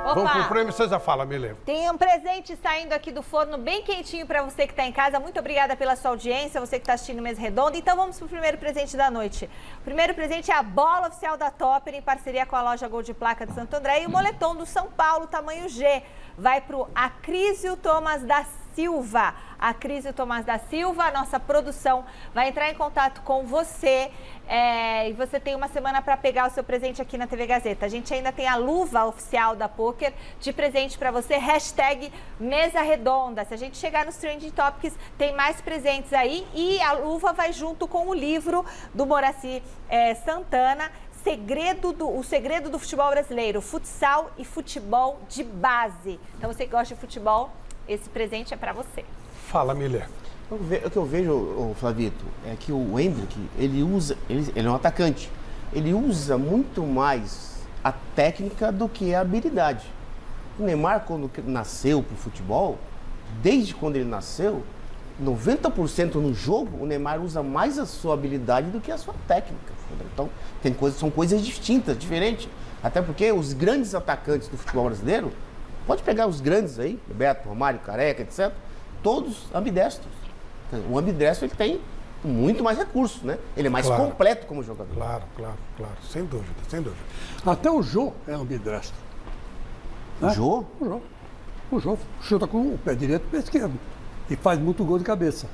S1: Vamos pro prêmio, você já fala, me lembro.
S2: Tem um presente saindo aqui do forno bem quentinho para você que está em casa. Muito obrigada pela sua audiência, você que está assistindo Mesa Redonda. Então vamos pro primeiro presente da noite. O primeiro presente é a bola oficial da Topper, em parceria com a loja Gol de Placa de Santo André, e o moletom do São Paulo, tamanho G. Vai pro Acrísio Thomas da Silva. Acrísio Thomas da Silva, a nossa produção vai entrar em contato com você e você tem uma semana para pegar o seu presente aqui na TV Gazeta. A gente ainda tem a luva oficial da Poker de presente para você, #Mesa Redonda. Se a gente chegar nos Trending Topics, tem mais presentes aí, e a luva vai junto com o livro do Moraci Santana, O Segredo do Futebol Brasileiro, Futsal e Futebol de Base. Então você que gosta de futebol, esse presente é para você.
S1: Fala, Miller.
S11: O que eu vejo, Flavito, é que o Endrick, ele é um atacante. Ele usa muito mais a técnica do que a habilidade. O Neymar, quando nasceu para o futebol, desde quando ele nasceu, 90% no jogo, o Neymar usa mais a sua habilidade do que a sua técnica. Então, são coisas distintas, diferentes. Até porque os grandes atacantes do futebol brasileiro, pode pegar os grandes aí, Beto, Romário, Careca, etc., todos ambidestros. O ambidestro, ele tem muito mais recursos, né? Ele é mais completo como jogador.
S1: Claro, sem dúvida, sem dúvida.
S6: Até o Jô é ambidestro.
S11: O Jô?
S6: O Jô chuta com o pé direito e o pé esquerdo. E faz muito gol de cabeça.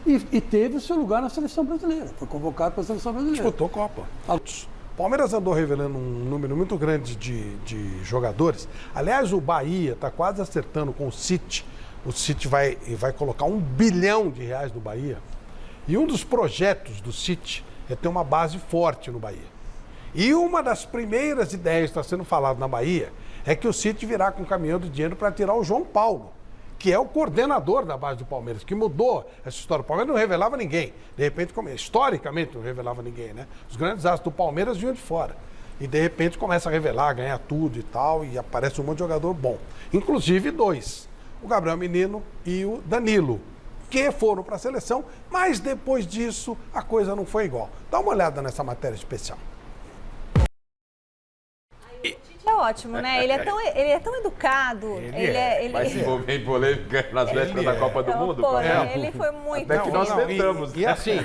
S6: E teve o seu lugar na seleção brasileira. Foi convocado para a seleção brasileira.
S1: Disputou Copa. O Palmeiras andou revelando um número muito grande de jogadores. Aliás, o Bahia está quase acertando com o City o City vai colocar R$1 bilhão no Bahia. E um dos projetos do City é ter uma base forte no Bahia. E uma das primeiras ideias que está sendo falada na Bahia é que o City virá com um caminhão de dinheiro para tirar o João Paulo, que é o coordenador da base do Palmeiras, que mudou essa história. O Palmeiras não revelava ninguém. De repente, historicamente, não revelava ninguém, né? Os grandes astros do Palmeiras vinham de fora. E, de repente, começa a revelar, ganhar tudo e tal, e aparece um monte de jogador bom. Inclusive 2, o Gabriel Menino e o Danilo, que foram para a seleção, mas depois disso a coisa não foi igual. Dá uma olhada nessa matéria especial.
S2: É ótimo, né? Ele é tão educado. Ele
S12: vai se envolver em polêmica nas vésperas da Copa do Mundo?
S2: Ele foi muito...
S12: Até que nós tentamos.
S1: E assim...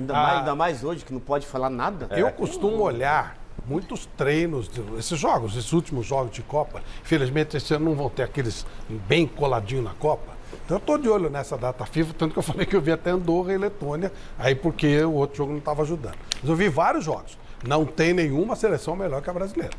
S11: ainda mais hoje, que não pode falar nada.
S1: Eu costumo olhar muitos treinos, esses últimos jogos de Copa. Infelizmente, esse ano não vão ter aqueles bem coladinhos na Copa. Então eu estou de olho nessa data FIFA, tanto que eu falei que eu vi até Andorra e Letônia, aí porque o outro jogo não estava ajudando. Mas eu vi vários jogos. Não tem nenhuma seleção melhor que a brasileira.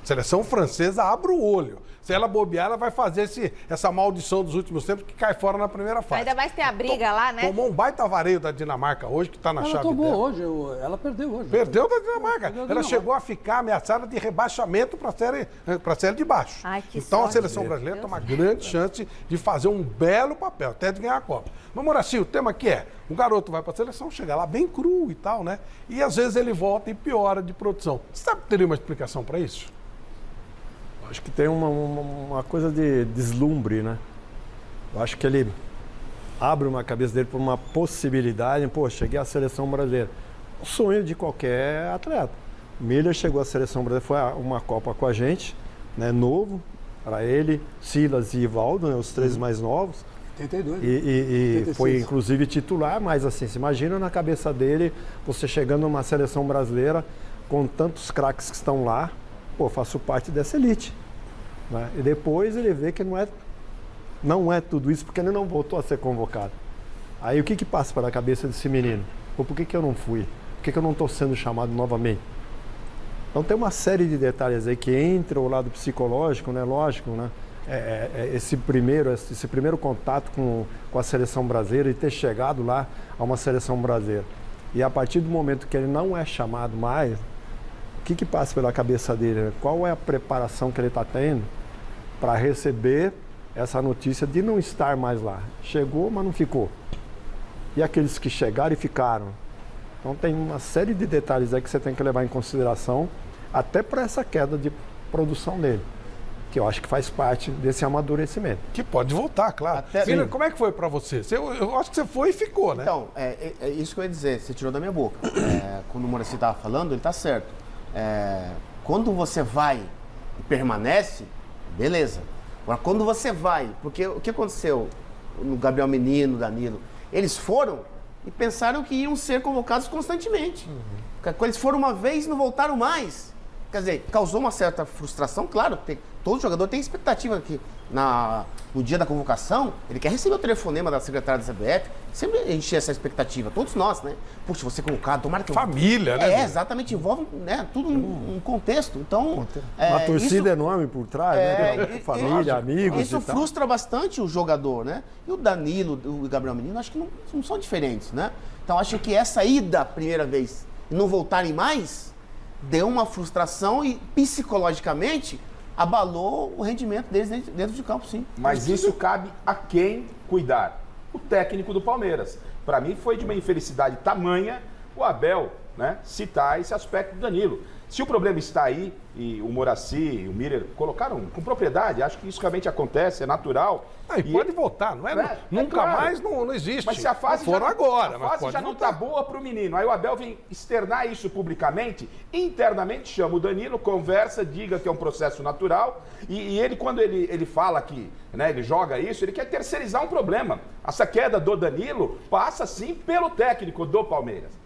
S1: Seleção francesa abre o olho. Se ela bobear, ela vai fazer essa maldição dos últimos tempos que cai fora na primeira fase.
S2: Ainda mais tem a briga lá, né?
S1: Tomou um baita vareio da Dinamarca hoje, que está na chave
S6: tomou
S1: dela.
S6: hoje, ela perdeu hoje.
S1: Perdeu da Dinamarca. Ela chegou a ficar ameaçada de rebaixamento para a série de baixo.
S2: Ai, que
S1: então
S2: sorte.
S1: A seleção brasileira tem uma grande chance de fazer um belo papel, até de ganhar a Copa. Mas, Moraci, o tema aqui é, o garoto vai para a seleção, chega lá bem cru e tal, né? E às vezes ele volta e piora de produção. Você sabe que teria uma explicação para isso?
S4: Acho que tem uma coisa de deslumbre, né? Eu acho que ele abre uma cabeça dele para uma possibilidade. Pô, cheguei à seleção brasileira. O sonho de qualquer atleta. O Miller chegou à seleção brasileira, foi uma Copa com a gente, né? Novo, para ele, Silas e Ivaldo, né? Os 3 mais novos.
S6: 82.
S4: E foi inclusive titular, mas assim, se imagina na cabeça dele, você chegando numa seleção brasileira com tantos craques que estão lá. Pô, faço parte dessa elite. Né? E depois ele vê que não é tudo isso, porque ele não voltou a ser convocado. Aí o que passa pela cabeça desse menino? Pô, por que eu não fui? Por que eu não estou sendo chamado novamente? Então tem uma série de detalhes aí que entra o lado psicológico, né? Lógico, né? Esse primeiro contato com a seleção brasileira e ter chegado lá a uma seleção brasileira. E a partir do momento que ele não é chamado mais, o que passa pela cabeça dele? Qual é a preparação que ele está tendo para receber essa notícia de não estar mais lá? Chegou, mas não ficou. E aqueles que chegaram e ficaram? Então tem uma série de detalhes aí que você tem que levar em consideração, até para essa queda de produção dele, que eu acho que faz parte desse amadurecimento.
S1: Que pode voltar, claro. Miller, como é que foi para você? Eu acho que você foi e ficou, né?
S11: Então, é isso que eu ia dizer, você tirou da minha boca. Quando o Moraci estava falando, ele está certo. Quando você vai e permanece, beleza. Agora, quando você vai, porque o que aconteceu no Gabriel Menino, Danilo, eles foram e pensaram que iam ser convocados constantemente. Quando eles foram uma vez e não voltaram mais. Quer dizer, causou uma certa frustração, claro, todo jogador tem expectativa que no dia da convocação, ele quer receber o telefonema da secretária da CBF, sempre encher essa expectativa, todos nós, né? Puxa, você convocado, tomara que...
S1: Família, né?
S11: Exatamente, envolve, né, tudo um contexto, então...
S4: Uma torcida enorme por trás, né? Família, amigos
S11: isso frustra bastante o jogador, né? E o Danilo, o Gabriel Menino, acho que não são diferentes, né? Então, acho que essa ida a primeira vez e não voltarem mais, deu uma frustração e, psicologicamente, abalou o rendimento deles dentro de campo, sim.
S3: Mas isso cabe a quem cuidar? O técnico do Palmeiras. Para mim foi de uma infelicidade tamanha o Abel, né, citar esse aspecto do Danilo. Se o problema está aí, e o Moraci e o Miller colocaram com propriedade, acho que isso realmente acontece, é natural.
S1: E pode voltar, não é? Nunca
S3: claro.
S1: Mais não existe.
S3: Mas se a fase
S1: foram agora,
S3: a fase já não está boa para o menino. Aí o Abel vem externar isso publicamente, internamente chama o Danilo, conversa, diga que é um processo natural. E ele, quando ele fala que, né, ele joga isso, ele quer terceirizar um problema. Essa queda do Danilo passa sim pelo técnico do Palmeiras.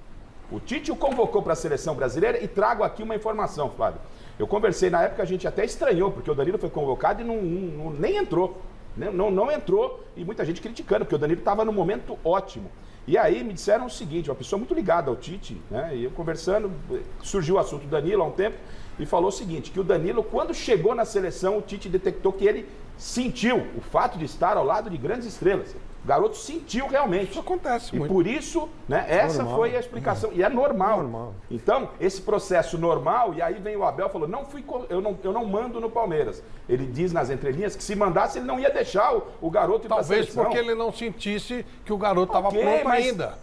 S3: O Tite o convocou para a seleção brasileira e trago aqui uma informação, Flávio. Eu conversei, na época a gente até estranhou, porque o Danilo foi convocado e nem entrou. Não entrou, e muita gente criticando, porque o Danilo estava num momento ótimo. E aí me disseram o seguinte, uma pessoa muito ligada ao Tite, né? E eu conversando, surgiu o assunto do Danilo há um tempo, e falou o seguinte, que o Danilo, quando chegou na seleção, o Tite detectou que ele sentiu o fato de estar ao lado de grandes estrelas. O garoto sentiu realmente. Isso
S1: acontece muito.
S3: E por isso, né, essa foi a explicação. E é normal. Então, esse processo normal, e aí vem o Abel e falou, eu não mando no Palmeiras. Ele diz nas entrelinhas que se mandasse, ele não ia deixar o garoto ir pra
S1: Talvez
S3: seleção.
S1: porque ele não sentisse que o garoto estava pronto
S3: mas
S1: ainda.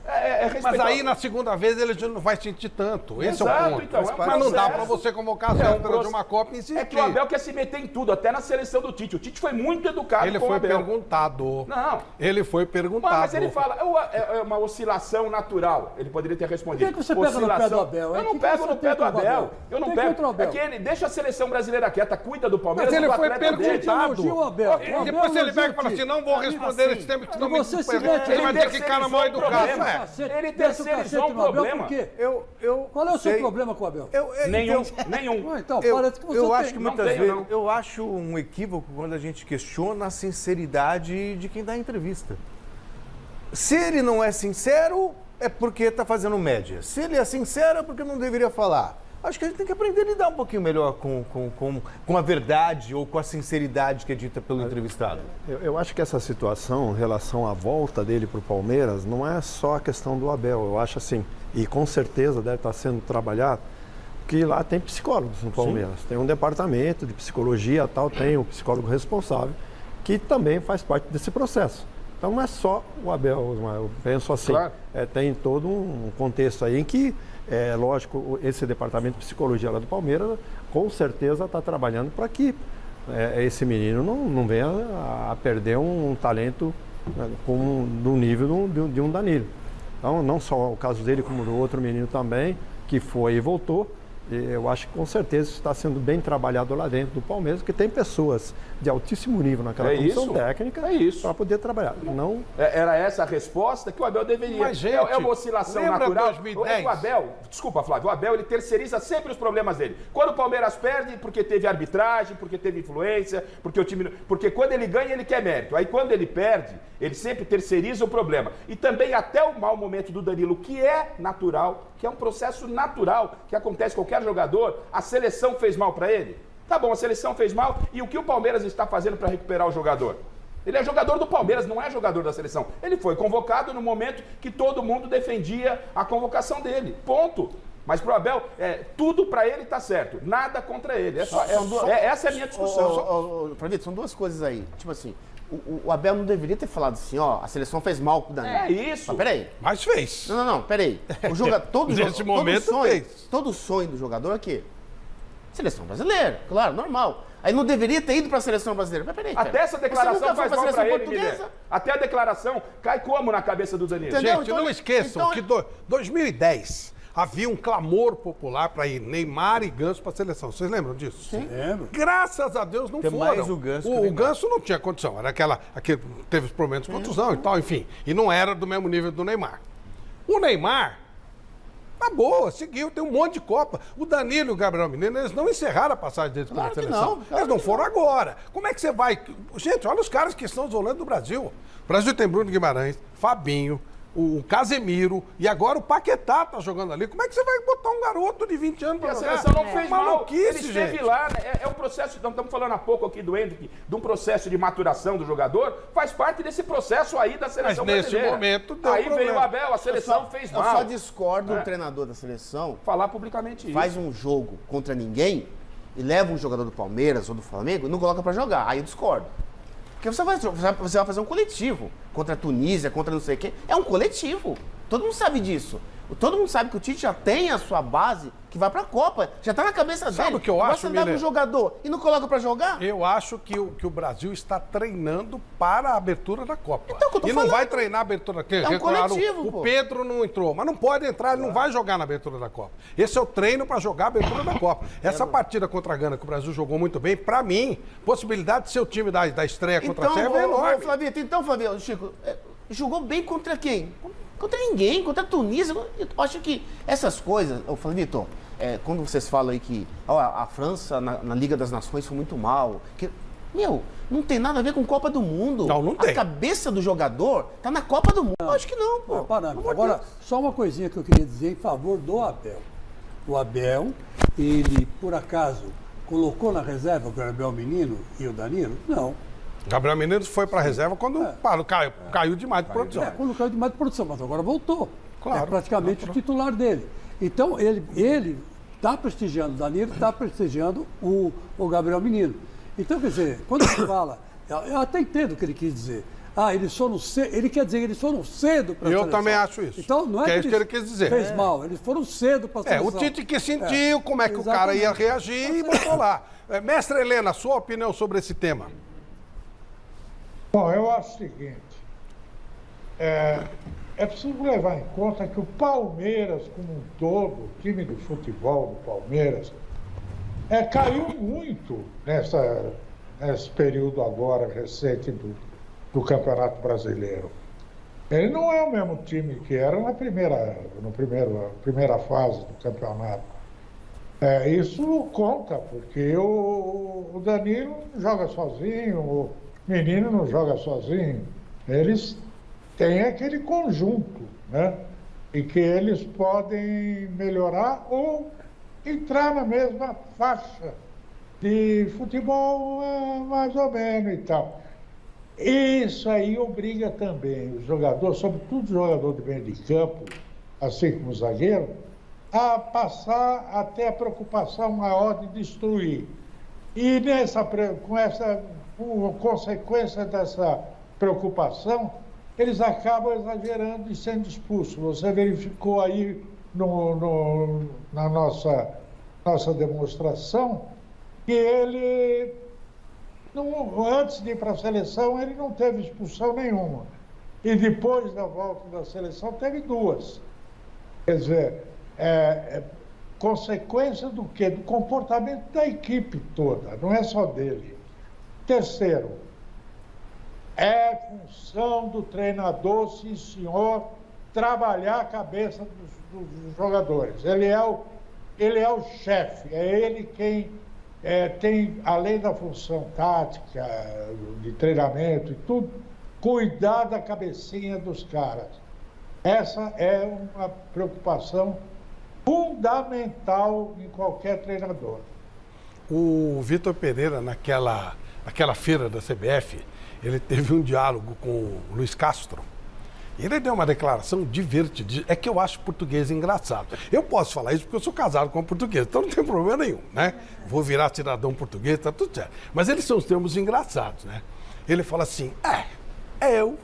S3: Mas
S1: aí, na segunda vez, ele já não vai sentir tanto. Esse é o ponto.
S3: Então,
S1: mas não dá para você convocar a véspera de uma Copa e insistir.
S3: É que o Abel quer se meter em tudo, até na seleção do Tite. O Tite foi muito educado
S1: Ele
S3: com o
S1: foi
S3: Abel.
S1: perguntado.
S3: Não.
S1: Ele foi perguntado.
S3: Mas ele fala, é uma oscilação natural. Ele poderia ter respondido.
S6: Por que você pega no pé do Abel?
S3: Eu não pego no pé do Abel. Eu não pego. É que ele deixa a seleção brasileira quieta, cuida do Palmeiras.
S1: Mas ele
S3: do
S1: foi
S3: atleta dele.
S1: perguntado.
S6: O Abel.
S1: Depois ele pega e fala assim, não vou responder esse tempo, senão me
S6: você se mete.
S1: ele vai ter que ficar na mão do cara.
S3: Ele terceirizou um problema.
S6: Por quê?
S10: Eu
S6: Qual é o seu
S10: sei.
S6: problema com o Abel?
S3: Nenhum.
S6: Então, parece que você
S10: eu
S6: tem.
S10: acho que muitas vezes
S3: não.
S10: eu acho um equívoco quando a gente questiona a sinceridade de quem dá a entrevista. Se ele não é sincero, é porque está fazendo média. Se ele é sincero, é porque não deveria falar. Acho que a gente tem que aprender a lidar um pouquinho melhor com a verdade ou com a sinceridade que é dita pelo entrevistado.
S4: Eu acho que essa situação, em relação à volta dele para o Palmeiras, não é só a questão do Abel. Eu acho assim, e com certeza deve estar sendo trabalhado, que lá tem psicólogos no Palmeiras. Sim. Tem um departamento de psicologia tal, tem o psicólogo responsável, que também faz parte desse processo. Então não é só o Abel, eu penso assim. Claro. Tem todo um contexto aí em que, lógico, esse departamento de psicologia lá do Palmeiras, com certeza está trabalhando para que esse menino não venha a perder um talento do nível de um Danilo. Então, não só o caso dele, como do outro menino também, que foi e voltou. Eu acho que com certeza isso está sendo bem trabalhado lá dentro do Palmeiras, porque tem pessoas de altíssimo nível naquela comissão técnica para poder trabalhar. Não...
S3: Era essa a resposta que o Abel deveria.
S1: Mas, gente,
S3: é uma oscilação natural.
S1: 2010?
S3: O Abel, desculpa, Flávio, o Abel ele terceiriza sempre os problemas dele. Quando o Palmeiras perde, porque teve arbitragem, porque teve influência, porque o time. Porque quando ele ganha, ele quer mérito. Aí quando ele perde, ele sempre terceiriza o problema. E também até o mau momento do Danilo, que é natural, que é um processo natural que acontece com qualquer jogador, a seleção fez mal para ele. Tá bom, a seleção fez mal, e o que o Palmeiras está fazendo para recuperar o jogador? Ele é jogador do Palmeiras, não é jogador da seleção. Ele foi convocado no momento que todo mundo defendia a convocação dele. Ponto. Mas pro Abel, tudo para ele tá certo, nada contra ele. Essa é a minha discussão.
S11: Flavito, são duas coisas aí. Tipo assim, o Abel não deveria ter falado assim, ó, a seleção fez mal pro Danilo.
S3: É isso.
S11: Mas peraí.
S1: Mas fez.
S11: Não, peraí.
S1: Nesse momento fez.
S11: Todo sonho do jogador é que seleção brasileira, claro, normal. Aí não deveria ter ido para a seleção brasileira. Mas peraí,
S3: até essa declaração faz mal para ele, Miguel. Até a declaração cai como na cabeça do Danilo?
S11: Entendeu?
S1: Gente, não esqueçam que 2010 havia um clamor popular para ir Neymar e Ganso para a seleção. Vocês lembram disso?
S11: Sim.
S1: Lembro. Graças a Deus não foram.
S10: Mais o Ganso que o Neymar.
S1: Ganso não tinha condição. Era aquele teve os problemas de contusão e tal, enfim. E não era do mesmo nível do Neymar. O Neymar, tá boa, seguiu, tem um monte de Copa. O Danilo e o Gabriel Menino, eles não encerraram a passagem deles pela seleção. Eles não foram agora. Como é que você vai... Gente, olha os caras que estão isolando do Brasil. O Brasil tem Bruno Guimarães, Fabinho, o Casemiro e agora o Paquetá tá jogando ali. Como é que você vai botar um garoto de 20 anos para jogar?
S3: A seleção não fez mal. Ele
S1: Ele
S3: esteve lá, né? É um processo, estamos falando há pouco aqui do Hendrick, de um processo de maturação do jogador, faz parte desse processo aí da seleção
S1: Mas nesse
S3: brasileira.
S1: momento deu
S3: aí
S1: problema.
S3: veio o Abel, a seleção fez mal.
S11: Eu só discordo do treinador da seleção
S3: falar publicamente isso.
S11: Faz um jogo contra ninguém e leva um jogador do Palmeiras ou do Flamengo e não coloca para jogar. Aí eu discordo. Porque você vai fazer um coletivo contra a Tunísia, contra não sei quem. É um coletivo. Todo mundo sabe disso. Todo mundo sabe que o Tite já tem a sua base que vai pra Copa. Já tá na cabeça dele.
S1: Sabe o que eu acho,
S11: Você leva um jogador e não coloca pra jogar?
S1: Eu acho que o Brasil está treinando para a abertura da Copa.
S11: Então, que eu tô
S1: e
S11: falando.
S1: não vai treinar a abertura da Copa.
S11: É um coletivo,
S1: o Pedro não entrou, mas não pode entrar, ele não vai jogar na abertura da Copa. Esse é o treino para jogar a abertura da Copa. Essa partida contra a Gana, que o Brasil jogou muito bem, para mim, possibilidade de ser o time da estreia contra a Sérvia é enorme.
S11: Flavio, Chico, jogou bem contra quem? Contra ninguém, contra a Tunísia. Eu acho que essas coisas, Flavito, quando vocês falam aí que a França na Liga das Nações foi muito mal, não tem nada a ver com Copa do Mundo.
S1: Não tem.
S11: A cabeça do jogador tá na Copa do Mundo. Eu acho que não, pô.
S6: Agora, só uma coisinha que eu queria dizer em favor do Abel. O Abel, ele, por acaso, colocou na reserva o Gabriel Menino e o Danilo? Não.
S1: Gabriel Menino foi para a reserva quando caiu demais de produção.
S6: Quando caiu demais de produção, mas agora voltou.
S1: Claro,
S6: é praticamente o titular dele. Então, ele está prestigiando o Danilo, está prestigiando o Gabriel Menino. Então, quer dizer, quando ele fala, eu até entendo o que ele quis dizer. Eles foram cedo, ele quer dizer que eles foram cedo para a seleção.
S1: Eu também acho isso.
S6: Então, não é
S1: que é isso que ele quis dizer.
S6: Fez mal, eles foram cedo para a seleção.
S1: O Tite que sentiu como é que o cara ia reagir e botou lá. Mestre Helena, sua opinião sobre esse tema?
S5: Bom, eu acho o seguinte, é preciso levar em conta que o Palmeiras, como um todo, o time de futebol do Palmeiras, caiu muito nesse período agora recente do Campeonato Brasileiro. Ele não é o mesmo time que era na primeira fase do campeonato. Isso conta, porque o Danilo não joga sozinho, o menino não joga sozinho. Eles têm aquele conjunto, né? E que eles podem melhorar ou entrar na mesma faixa de futebol, mais ou menos e tal. Isso aí obriga também o jogador, sobretudo o jogador de meio de campo, assim como o zagueiro, a passar até a preocupação maior de destruir. E com consequência dessa preocupação, eles acabam exagerando e sendo expulsos. Você verificou aí na nossa demonstração que ele, antes de ir para a seleção, ele não teve expulsão nenhuma. E depois da volta da seleção, teve 2. Quer dizer, consequência do quê? Do comportamento da equipe toda, não é só dele. Terceiro, é função do treinador, sim senhor, trabalhar a cabeça dos jogadores. Ele é o chefe, é ele quem tem, além da função tática, de treinamento e tudo, cuidar da cabecinha dos caras. Essa é uma preocupação fundamental em qualquer treinador.
S1: O Vitor Pereira, naquela feira da CBF, ele teve um diálogo com o Luiz Castro. E ele deu uma declaração divertida. É que eu acho português engraçado. Eu posso falar isso porque eu sou casado com um português, então não tem problema nenhum, né? Vou virar cidadão português, tá tudo certo. Mas eles são os termos engraçados, né? Ele fala assim, eu,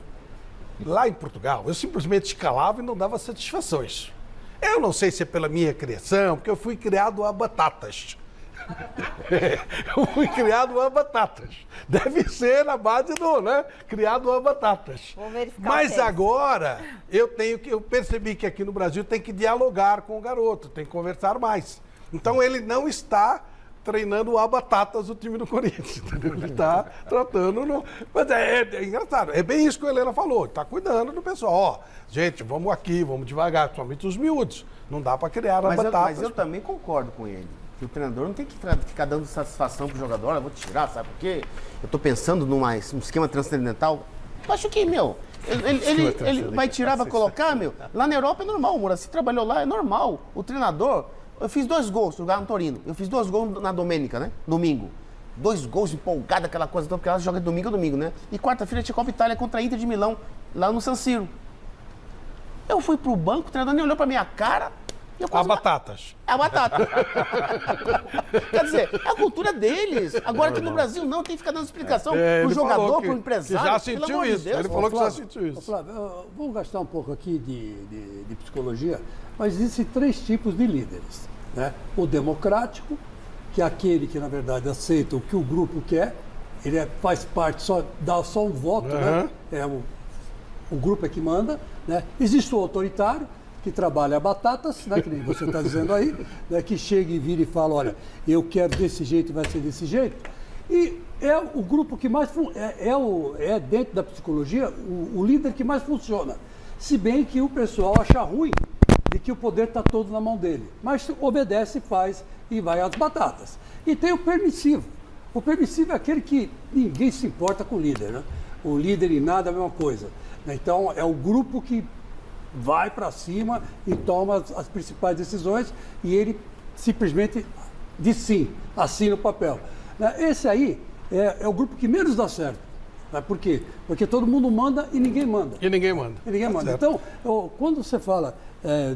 S1: lá em Portugal, eu simplesmente escalava e não dava satisfações. Eu não sei se é pela minha criação, porque eu fui criado a batatas. Eu fui criado a batatas. Deve ser na base do, né? Criado a batatas. Mas agora eu percebi que aqui no Brasil tem que dialogar com o garoto, tem que conversar mais. Então ele não está treinando a batatas o time do Corinthians, entendeu? Ele está tratando Mas é engraçado, é bem isso que a Helena falou, está cuidando do pessoal. Gente, vamos aqui, vamos devagar, principalmente os miúdos. Não dá para criar a batatas.
S11: Mas eu também concordo com ele. Que o treinador não tem que ficar dando satisfação pro jogador, eu vou te tirar, sabe por quê? Eu tô pensando num esquema transcendental. Eu acho que, ele vai tirar, vai colocar, lá na Europa é normal, o Muracy trabalhou lá, é normal. O treinador, eu fiz 2 gols, jogar no Torino, eu fiz 2 gols na Domênica, né? Domingo. 2 gols empolgada, aquela coisa toda, porque ela joga domingo, né? E quarta-feira tinha Copa Itália contra a Inter de Milão, lá no San Siro. Eu fui pro banco, o treinador nem olhou pra minha cara.
S1: Batatas.
S11: A batata. Quer dizer, é a cultura deles. Agora aqui no Brasil não, tem que ficar dando explicação pro jogador, pro empresário.
S1: Já sentiu isso. Ele falou que já sentiu isso.
S6: Flávio, vamos gastar um pouco aqui de psicologia, mas existem 3 tipos de líderes. Né? O democrático, que é aquele que, na verdade, aceita o que o grupo quer, ele faz parte, dá só um voto, né? O grupo é que manda. Né? Existe o autoritário, que trabalha batatas, né, que nem você está dizendo aí, né, que chega e vira e fala, olha, eu quero desse jeito e vai ser desse jeito. E é o grupo que mais dentro da psicologia, o líder que mais funciona. Se bem que o pessoal acha ruim de que o poder está todo na mão dele. Mas obedece, faz e vai às batatas. E tem o permissivo. O permissivo é aquele que ninguém se importa com o líder, né? O líder e nada é a mesma coisa. Então, é o grupo que vai para cima e toma as principais decisões e ele simplesmente de sim, assim no papel. Esse aí é o grupo que menos dá certo. Por quê? Porque todo mundo manda e ninguém manda.
S1: E ninguém manda.
S6: Então, quando você fala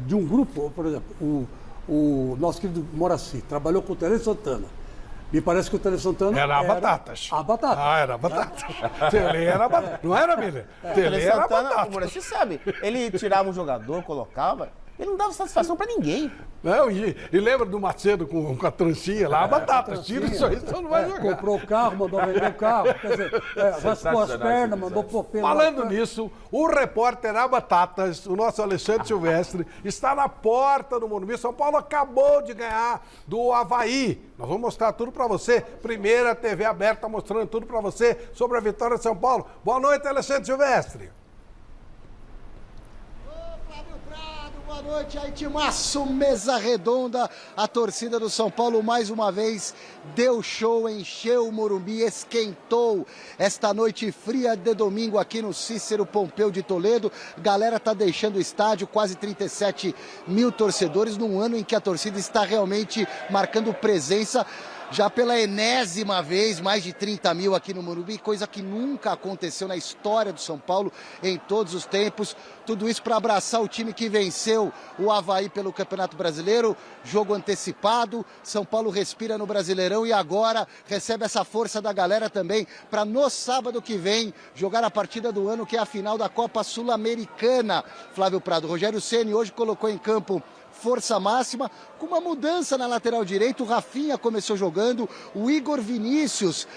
S6: de um grupo, por exemplo, o nosso querido Moraci trabalhou com o Tele Santana. Me parece que o Tele Santana
S1: era Batatas.
S6: A batata.
S1: Ah, era Batatas. Tele era Batatas. Não era, Miller? Tele era
S11: Santana,
S1: Batatas.
S11: o Moraci sabe, ele tirava um jogador, colocava, ele não dava satisfação pra ninguém.
S1: Não, e lembra do Macedo com a tranchinha lá? Batatas, tira isso aí, senão não vai jogar.
S6: Comprou o carro, mandou vender o carro. Quer dizer, raspou as pernas, mandou pôr pelo.
S1: Falando nisso, o repórter Batatas, o nosso Alexandre Silvestre, está na porta do Morumbi. São Paulo acabou de ganhar do Avaí. Nós vamos mostrar tudo para você. Primeira TV aberta mostrando tudo para você sobre a vitória de São Paulo. Boa noite, Alexandre Silvestre.
S13: Boa noite, aí timaço, mesa redonda, a torcida do São Paulo mais uma vez deu show, encheu o Morumbi, esquentou esta noite fria de domingo aqui no Cícero Pompeu de Toledo. Galera tá deixando o estádio, quase 37 mil torcedores num ano em que a torcida está realmente marcando presença. Já pela enésima vez, mais de 30 mil aqui no Morumbi, coisa que nunca aconteceu na história do São Paulo em todos os tempos. Tudo isso para abraçar o time que venceu o Avaí pelo Campeonato Brasileiro, jogo antecipado. São Paulo respira no Brasileirão e agora recebe essa força da galera também para no sábado que vem jogar a partida do ano, que é a final da Copa Sul-Americana. Flávio Prado, Rogério Ceni hoje colocou em campo força máxima, com uma mudança na lateral direita. O Rafinha começou jogando, o Igor Vinícius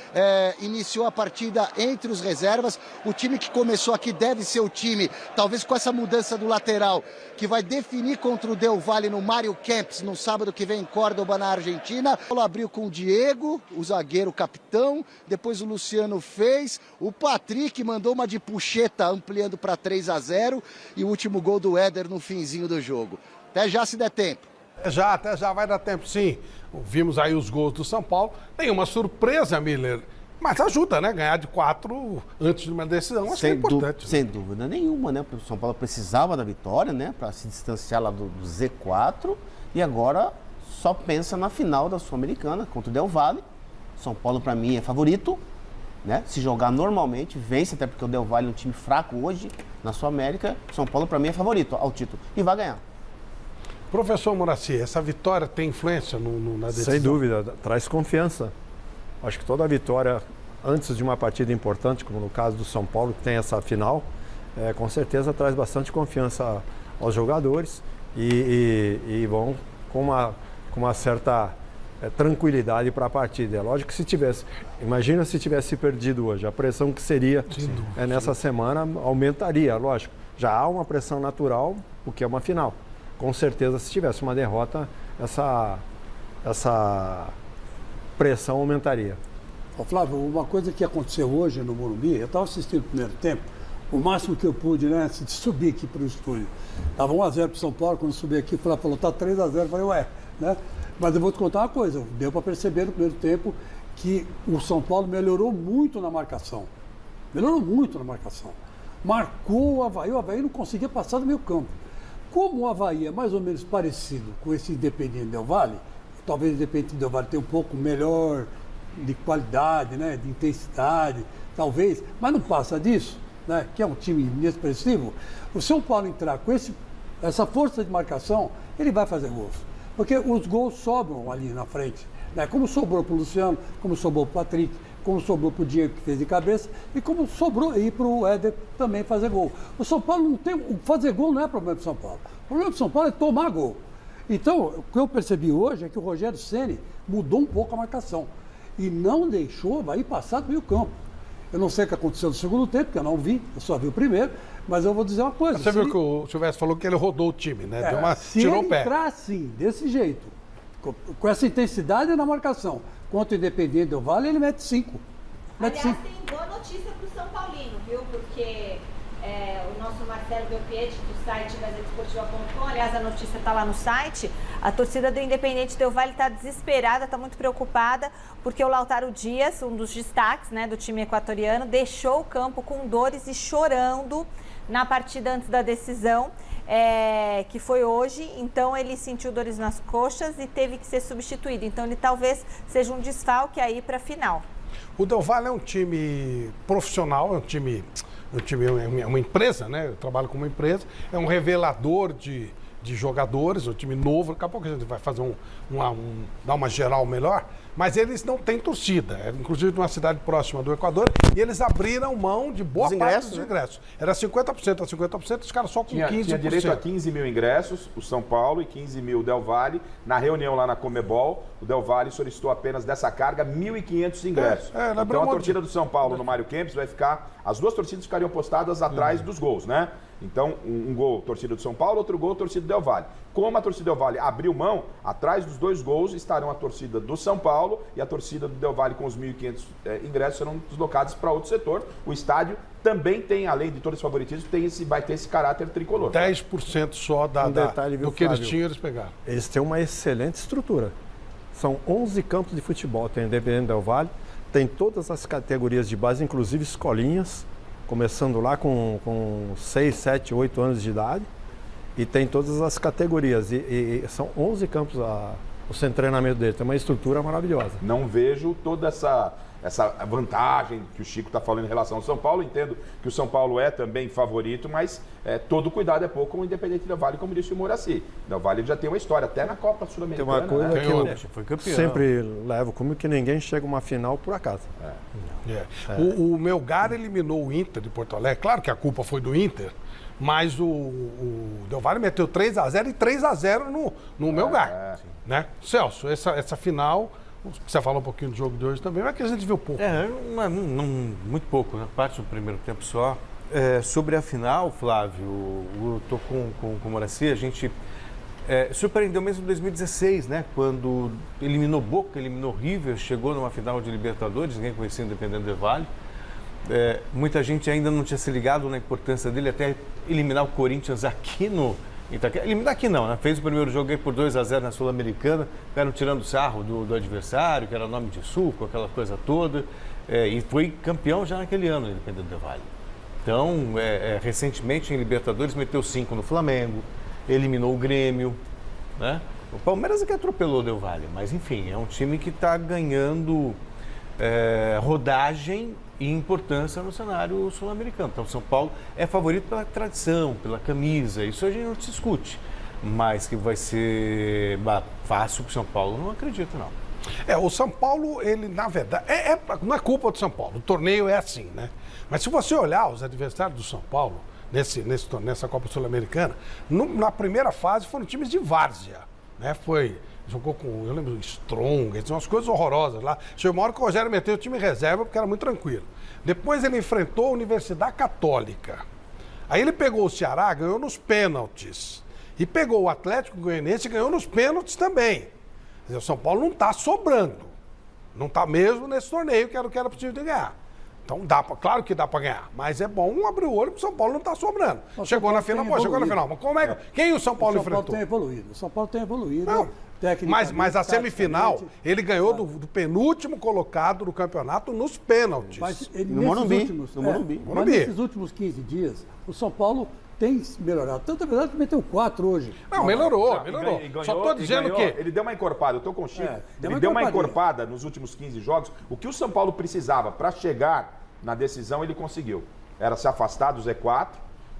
S13: iniciou a partida entre os reservas. O time que começou aqui deve ser o time, talvez com essa mudança do lateral, que vai definir contra o Del Valle no Mário Kempes no sábado que vem em Córdoba, na Argentina. O abriu com o Diego, o zagueiro capitão, depois o Luciano fez, o Patrick mandou uma de puxeta ampliando para 3-0 e o último gol do Éder no finzinho do jogo. Até já, se der tempo.
S1: Até já vai dar tempo, sim. Vimos aí os gols do São Paulo. Tem uma surpresa, Miller. Mas ajuda, né? Ganhar de 4 antes de uma decisão, acho que é importante.
S11: Sem dúvida nenhuma, né? O São Paulo precisava da vitória, né? Para se distanciar lá do Z4. E agora só pensa na final da Sul-Americana contra o Del Valle. São Paulo, para mim, é favorito, né? Se jogar normalmente, vence, até porque o Del Valle é um time fraco hoje na Sul-América. São Paulo, para mim, é favorito ao título. E vai ganhar.
S1: Professor Moraci, essa vitória tem influência na decisão?
S4: Sem dúvida, traz confiança. Acho que toda vitória antes de uma partida importante, como no caso do São Paulo, que tem essa final, com certeza traz bastante confiança aos jogadores e vão com uma certa tranquilidade para a partida. É lógico que imagina se tivesse perdido hoje, a pressão que seria nessa semana aumentaria, lógico. Já há uma pressão natural, o que é uma final. Com certeza, se tivesse uma derrota, essa pressão aumentaria.
S6: Flávio, uma coisa que aconteceu hoje no Morumbi, eu estava assistindo o primeiro tempo, o máximo que eu pude, né, subir aqui para o estúdio. Estava 1-0 para o São Paulo, quando eu subi aqui, falou, está 3-0, eu falei, né? Mas eu vou te contar uma coisa, deu para perceber no primeiro tempo que o São Paulo melhorou muito na marcação. Marcou o Avaí não conseguia passar do meio campo. Como o Avaí é mais ou menos parecido com esse Independiente Del Valle, talvez o Independiente Del Valle tenha um pouco melhor de qualidade, né, de intensidade, talvez, mas não passa disso, né, que é um time inexpressivo. O São Paulo entrar com essa força de marcação, ele vai fazer gols. Porque os gols sobram ali na frente, né, como sobrou para o Luciano, como sobrou para o Patrick, como sobrou para o Diego, que fez de cabeça, e como sobrou aí para o Éder também fazer gol. O São Paulo não tem... Fazer gol não é problema do São Paulo. O problema do São Paulo é tomar gol. Então, o que eu percebi hoje é que o Rogério Ceni mudou um pouco a marcação e não deixou o Avaí passar do meio campo. Eu não sei o que aconteceu no segundo tempo, porque eu não vi, eu só vi o primeiro, mas eu vou dizer uma coisa.
S1: Você viu que o Silvestre falou que ele rodou o time, né?
S6: Tirou o pé. Se ele entrar assim, desse jeito, com essa intensidade na marcação, contra o Independiente Del Valle, ele mete 5.
S2: Aliás, tem boa notícia para o São Paulino, viu? Porque o nosso Marcelo Belpietri, do site gazetesportiva.com, aliás, a notícia está lá no site, a torcida do Independente Del Valle está desesperada, está muito preocupada, porque o Lautaro Dias, um dos destaques, né, do time equatoriano, deixou o campo com dores e chorando na partida antes da decisão, que foi hoje. Então ele sentiu dores nas coxas e teve que ser substituído. Então ele talvez seja um desfalque aí para a final.
S1: O Del Valle é um time profissional, é uma empresa, né? Eu trabalho com uma empresa, é um revelador de jogadores, um time novo. Daqui a pouco a gente vai fazer dar uma geral melhor, mas eles não têm torcida, inclusive numa cidade próxima do Equador, e eles abriram mão de boa parte dos ingressos. Era 50% a 50%, os caras só com 15%.
S3: Tinha direito a 15 mil ingressos, o São Paulo, e 15 mil Del Valle. Na reunião lá na Comebol, o Del Valle solicitou apenas dessa carga 1.500 ingressos. Então a torcida do São Paulo no Mário Kempis vai ficar... As duas torcidas ficariam postadas atrás dos gols, né? Então, um gol torcida do São Paulo, outro gol torcida do Del Valle. Como a torcida do Del Valle abriu mão, atrás dos dois gols estarão a torcida do São Paulo e a torcida do Del Valle com os 1.500 ingressos serão deslocados para outro setor. O estádio também tem, além de todo esse favoritismo, vai ter esse caráter tricolor.
S1: 10% só do que eles tinham, eles pegaram.
S4: Eles têm uma excelente estrutura. São 11 campos de futebol, tem Independente Del Valle, tem todas as categorias de base, inclusive escolinhas, começando lá com 6, 7, 8 anos de idade, e tem todas as categorias. E são 11 campos o centro de treinamento dele, tem uma estrutura maravilhosa.
S3: Não vejo toda essa vantagem que o Chico está falando em relação ao São Paulo. Entendo que o São Paulo é também favorito, mas todo cuidado é pouco com o Independente Del Valle, como disse o Moraci. Del Valle já tem uma história, até na Copa Sul-Americana.
S4: Tem uma coisa que eu
S10: foi campeão.
S4: sempre levo comigo, que ninguém chega a uma final por acaso.
S1: O Melgar eliminou o Inter de Porto Alegre. Claro que a culpa foi do Inter, mas o Del Valle meteu 3-0 e 3-0 no Melgar. Né? Celso, essa final... Você falou um pouquinho do jogo de hoje também, mas que a gente viu pouco.
S10: Muito pouco, né? Parte do primeiro tempo só. Sobre a final, Flávio, eu estou com o Moraci, a gente surpreendeu mesmo em 2016, né? Quando eliminou Boca, eliminou River, chegou numa final de Libertadores, ninguém conhecia o Independente Del Valle. Muita gente ainda não tinha se ligado na importância dele até eliminar o Corinthians aqui no Itaquera. Eliminar aqui não, né? Fez o primeiro jogo aí por 2-0 na Sul-Americana, ficaram tirando sarro do adversário, que era nome de suco, aquela coisa toda, e foi campeão já naquele ano, Independente Del Valle. Então, recentemente em Libertadores meteu 5 no Flamengo, eliminou o Grêmio, né? O Palmeiras é que atropelou o Del Valle, mas enfim, é um time que está ganhando rodagem e importância no cenário sul-americano. Então, São Paulo é favorito pela tradição, pela camisa, isso a gente não discute. Mas que vai ser fácil para o São Paulo, não acredito, não.
S1: O São Paulo, ele, na verdade, não é culpa do São Paulo, o torneio é assim, né? Mas se você olhar os adversários do São Paulo, nessa Copa Sul-Americana, na primeira fase foram times de várzea, né? Jogou com, eu lembro, Strong, umas coisas horrorosas lá. Chegou uma hora que o Rogério meteu o time reserva porque era muito tranquilo. Depois ele enfrentou a Universidade Católica. Aí ele pegou o Ceará, ganhou nos pênaltis. E pegou o Atlético Goianiense e ganhou nos pênaltis também. Quer dizer, o São Paulo não está sobrando. Não está mesmo nesse torneio que era o que era possível de ganhar. Então, claro que dá para ganhar, mas é bom abrir o olho porque o São Paulo não está sobrando. Chegou na final, chegou na final. Mas quem o São Paulo enfrentou?
S6: O São Paulo tem evoluído. Não.
S1: Mas a semifinal, ele ganhou do penúltimo colocado do campeonato nos pênaltis.
S6: Mas
S11: no Morumbi.
S6: Mas nesses últimos 15 dias, oÃo Paulo tem melhorado. Tanto é verdade que meteu 4 hoje.
S1: Não, melhorou. Só estou dizendo que...
S3: Ele deu uma encorpada, eu estou com o Chico. Ele deu uma encorpada nos últimos 15 jogos. O que o São Paulo precisava para chegar na decisão, ele conseguiu. Era se afastar do Z4,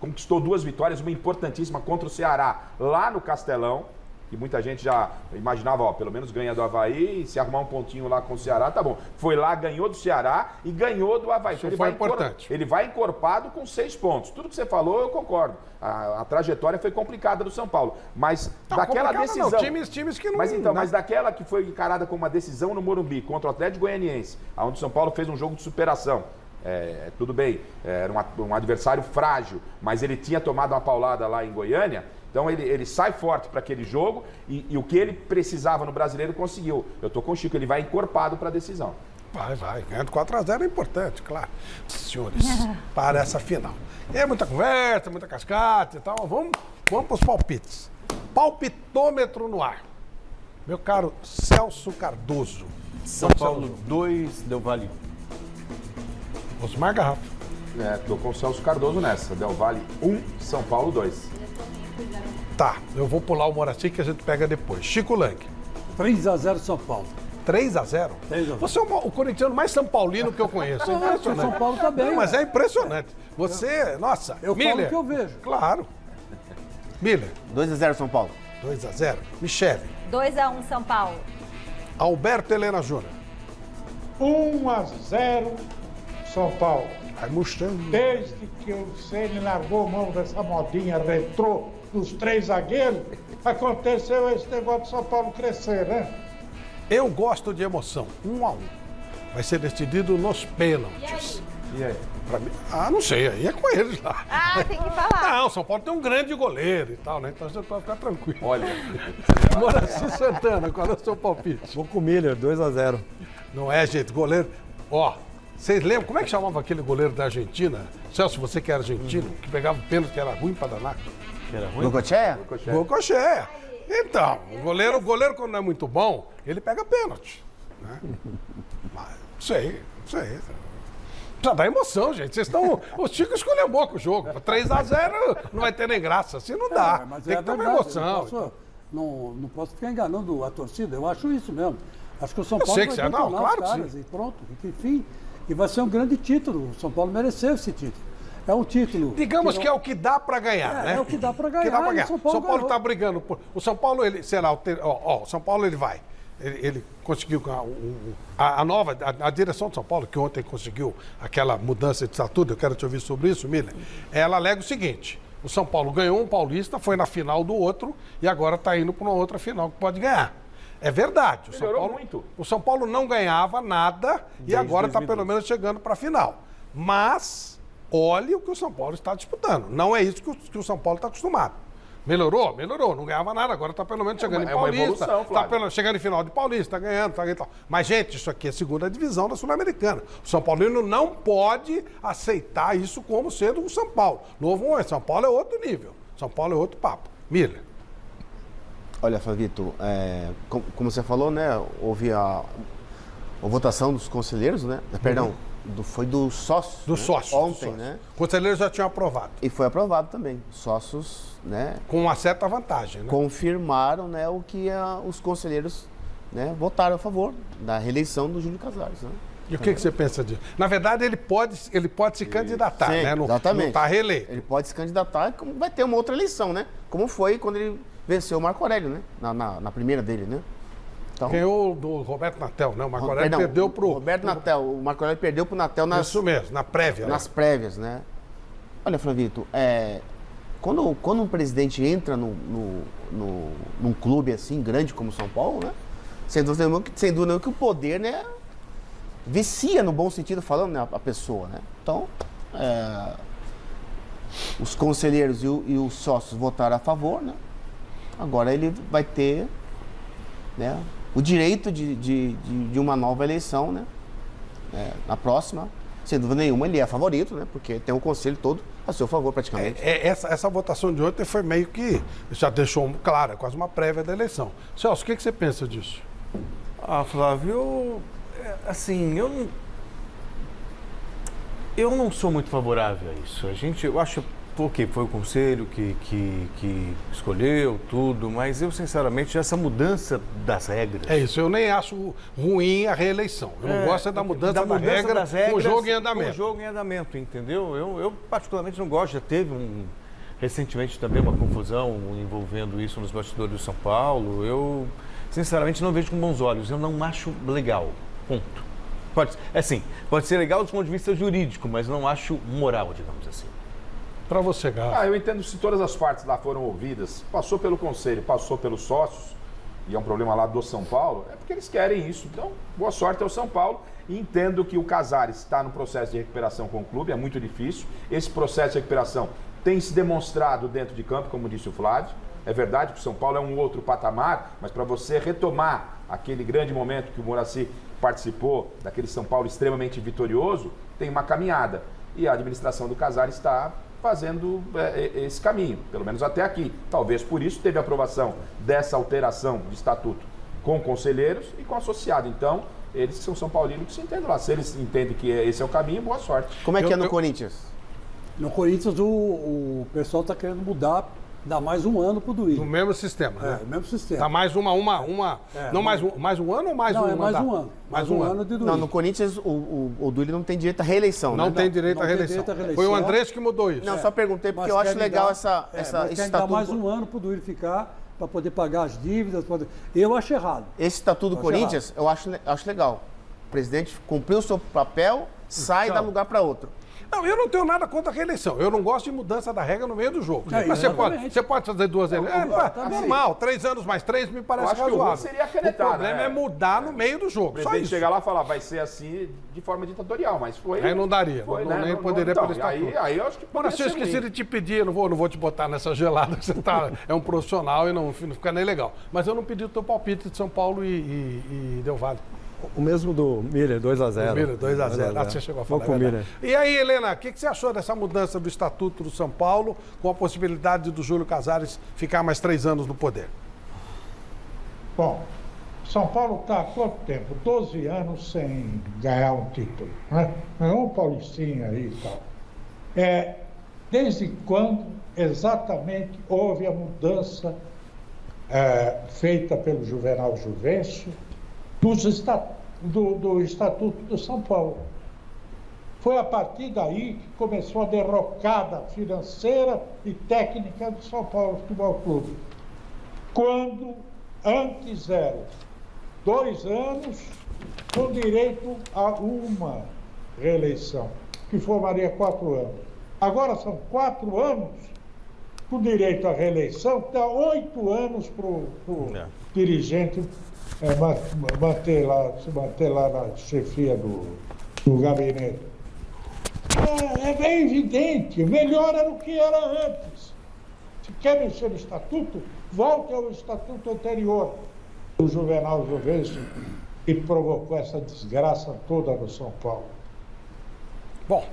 S3: conquistou 2 vitórias, uma importantíssima contra o Ceará, lá no Castelão, que muita gente já imaginava, pelo menos ganha do Avaí, e se arrumar um pontinho lá com o Ceará, tá bom. Foi lá, ganhou do Ceará e ganhou do Avaí.
S1: Isso foi importante.
S3: Ele vai encorpado com 6 pontos. Tudo que você falou, eu concordo. A trajetória foi complicada do São Paulo. Mas daquela decisão...
S1: Não, times que não...
S3: Mas daquela que foi encarada como uma decisão no Morumbi, contra o Atlético Goianiense, onde o São Paulo fez um jogo de superação. Tudo bem, era um adversário frágil, mas ele tinha tomado uma paulada lá em Goiânia. Então ele sai forte para aquele jogo e o que ele precisava no Brasileiro conseguiu. Eu estou com o Chico, ele vai encorpado para a decisão.
S1: Vai. Ganhando 4-0 é importante, claro. Senhores, para essa final. É muita conversa, muita cascata e tal. Vamos para os palpites. Palpitômetro no ar. Meu caro Celso Cardoso.
S10: São Paulo 2, Del Valle 1.
S1: Osmar Garrafa.
S3: Tô com o Celso Cardoso nessa. Del Valle 1, São Paulo 2.
S1: Tá, eu vou pular o Moraci que a gente pega depois. Chico Lang.
S6: 3-0 São Paulo.
S1: 3-0? Você é o corintiano mais São Paulino que eu conheço. É impressionante.
S6: São Paulo tá bem.
S1: Não, mas é impressionante. Você, nossa.
S6: Eu
S1: Miller.
S6: falo o que eu vejo.
S1: Claro. Miller.
S11: 2-0 São Paulo.
S1: 2-0. Michele.
S2: 2-1 São Paulo.
S1: Alberto Helena Júnior.
S5: 1-0 São Paulo.
S1: Vai mostrando.
S5: Desde que o Ceni largou mão dessa modinha retrô dos 3 zagueiros, aconteceu esse negócio de São Paulo crescer, né?
S1: Eu gosto de emoção. 1-1. Vai ser decidido nos pênaltis.
S10: E aí?
S1: Pra mim, não sei, aí é com eles lá.
S2: Tem que falar.
S1: Não, São Paulo tem um grande goleiro e tal, né? Então você pode ficar tranquilo.
S3: Olha.
S1: Moraci Santana, qual é o seu palpite?
S4: Vou com o Miller, 2-0.
S1: Não é, gente, goleiro. Ó, vocês lembram como é que chamava aquele goleiro da Argentina? Celso, você que era argentino, que pegava o pênalti que era ruim pra danar.
S10: Que era ruim?
S11: Goicoechea?
S1: Goicoechea. Então, o goleiro quando não é muito bom, ele pega pênalti. Né? Mas, isso aí. Precisa dar emoção, gente. Vocês estão. O Chico escolheu com o jogo. 3-0 não vai ter nem graça. Assim não dá.
S6: Mas
S1: tem que ter uma
S6: verdade,
S1: emoção.
S6: Não posso ficar enganando a torcida. Eu acho isso mesmo. Acho que o São Paulo
S1: sei
S6: vai
S1: que você não,
S6: detonar
S1: claro
S6: os
S1: que
S6: caras
S1: sim.
S6: e pronto. Enfim, e vai ser um grande título. O São Paulo mereceu esse título. É um título.
S1: Digamos que é o que dá pra ganhar, né?
S6: É o que dá pra ganhar.
S1: Que dá pra ganhar.
S6: O São Paulo
S1: tá brigando por. O São Paulo, ele, sei lá, o São Paulo ele vai. Ele conseguiu a direção de São Paulo, que ontem conseguiu aquela mudança de estatuto, eu quero te ouvir sobre isso, Miller. Ela alega o seguinte: o São Paulo ganhou um paulista, foi na final do outro e agora está indo para uma outra final que pode ganhar. É verdade. O São Paulo não ganhava nada e agora está pelo menos chegando para a final. Mas olhe o que o São Paulo está disputando. Não é isso que o São Paulo está acostumado. Melhorou? Não ganhava nada, agora está pelo menos chegando em Paulista. Está chegando em final de Paulista, está ganhando, está ganhando. Mas, gente, isso aqui é a segunda divisão da Sul-Americana. O São Paulino não pode aceitar isso como sendo o São Paulo. Novo, São Paulo é outro nível. São Paulo é outro papo. Miller.
S11: Olha, Flavito, como você falou, né? Houve a votação dos conselheiros, né? Perdão. Foi dos sócios.
S1: Dos sócios.
S11: Ontem, né?
S1: Os conselheiros já tinham aprovado.
S11: E foi aprovado também. Sócios, né?
S1: Com uma certa vantagem, né?
S11: Confirmaram, né, o que os conselheiros, né, votaram a favor da reeleição do Júlio Casares, né?
S1: E o que você pensa disso? Na verdade, ele pode se candidatar,
S11: sim,
S1: né?
S11: Exatamente.
S1: Não está reeleito.
S11: Ele pode se candidatar e vai ter uma outra eleição, né? Como foi quando ele venceu o Marco Aurélio, né? Na primeira dele, né? Então,
S1: ganhou do Roberto Natel, né? O Marco Aurélio perdeu pro...
S11: Roberto Natel. O Marco Aurélio perdeu pro Natel
S1: Isso mesmo, na prévia.
S11: Nas prévias, né? Olha, Flavito, quando um presidente entra num clube assim grande como o São Paulo, né? Sem dúvida nenhuma que o poder, né? Vicia, no bom sentido falando, né, a pessoa, né? Então, os conselheiros e os sócios votaram a favor, né? Agora ele vai ter, né, o direito de uma nova eleição, né? Na próxima, sem dúvida nenhuma, ele é favorito, né? Porque tem o conselho todo a seu favor, praticamente.
S1: Essa votação de ontem foi meio que, já deixou claro, quase uma prévia da eleição. Celso, o que você pensa disso?
S10: Flávio, assim, eu não sou muito favorável a isso. Eu acho que foi o conselho que escolheu tudo, mas eu, sinceramente, essa mudança das regras...
S1: É isso, eu nem acho ruim a reeleição. Eu não gosto da mudança das regras com o jogo em andamento.
S10: Com o jogo em andamento, entendeu? Eu particularmente não gosto, já teve recentemente também uma confusão envolvendo isso nos bastidores do São Paulo. Eu, sinceramente, não vejo com bons olhos. Eu não acho legal, ponto. Pode ser legal do ponto de vista jurídico, mas não acho moral, digamos assim.
S1: Para você, Garrafa.
S3: Eu entendo se todas as partes lá foram ouvidas, passou pelo conselho, passou pelos sócios, e é um problema lá do São Paulo, é porque eles querem isso. Então, boa sorte ao São Paulo. E entendo que o Casares está no processo de recuperação com o clube, é muito difícil. Esse processo de recuperação tem se demonstrado dentro de campo, como disse o Flávio. É verdade que o São Paulo é um outro patamar, mas para você retomar aquele grande momento que o Muracy participou, daquele São Paulo extremamente vitorioso, tem uma caminhada. E a administração do Casares está fazendo esse caminho, pelo menos até aqui. Talvez por isso teve a aprovação dessa alteração de estatuto com conselheiros e com associado. Então, eles que são São Paulinos que se entendem lá. Se eles entendem que esse é o caminho, boa sorte.
S11: Como é que é no Corinthians?
S6: No Corinthians, o pessoal está querendo mudar, dar mais um ano para o Duílio.
S1: No mesmo sistema, né?
S6: O mesmo sistema.
S1: Tá mais uma não, mais um ano ou mais um ano?
S6: Não, é mais um ano.
S1: Mais um ano
S6: de Duílio.
S11: Não, no Corinthians, o Duílio não tem direito à reeleição,
S1: Não
S11: né?
S1: tem direito à reeleição. Foi o Andrés que mudou isso.
S11: Não, só perguntei porque eu acho legal esse
S6: quer dar mais um ano para o Duílio ficar, para poder pagar as dívidas. Eu acho errado.
S11: Esse estatuto do Corinthians, eu acho legal. O presidente cumpriu o seu papel, sai, dá lugar para outro.
S1: Não, eu não tenho nada contra a reeleição. Eu não gosto de mudança da regra no meio do jogo.
S6: É,
S1: mas você pode fazer 2 eleições. Normal, 3 anos mais 3 me parece razoável.
S3: Seria canetar,
S1: o problema é mudar no meio do jogo.
S3: O presidente chegar lá e falar, vai ser assim de forma ditatorial, mas foi.
S1: Aí não daria, nem poderia
S3: então,
S1: por estatuto.
S3: Aí eu acho que poderia ser.
S1: Eu esqueci de te pedir, eu não vou te botar nessa gelada, que você é um profissional e não fica nem legal. Mas eu não pedi o teu palpite de São Paulo e Del Valle.
S4: O mesmo do Miller, 2-0.
S1: Miller, 2-0. Você chegou a falar.
S4: Com o Miller.
S1: E aí, Helena, o que você achou dessa mudança do Estatuto do São Paulo com a possibilidade do Júlio Casares ficar mais 3 anos no poder?
S5: Bom, São Paulo está há quanto tempo? 12 anos sem ganhar um título, né? É um paulistinha aí e tal. Desde quando exatamente houve a mudança feita pelo Juvenal Juvencio do Estatuto do São Paulo? Foi a partir daí que começou a derrocada financeira e técnica do São Paulo Futebol Clube. Quando antes eram 2 anos com direito a uma reeleição, que formaria 4 anos. Agora são 4 anos com direito à reeleição, que dá 8 anos para o dirigente se manter lá na chefia do gabinete. É bem evidente, melhora do que era antes. Se quer mexer no estatuto, volte ao estatuto anterior do Juvenal Juvencio, que provocou essa desgraça toda no São Paulo.
S1: Bom,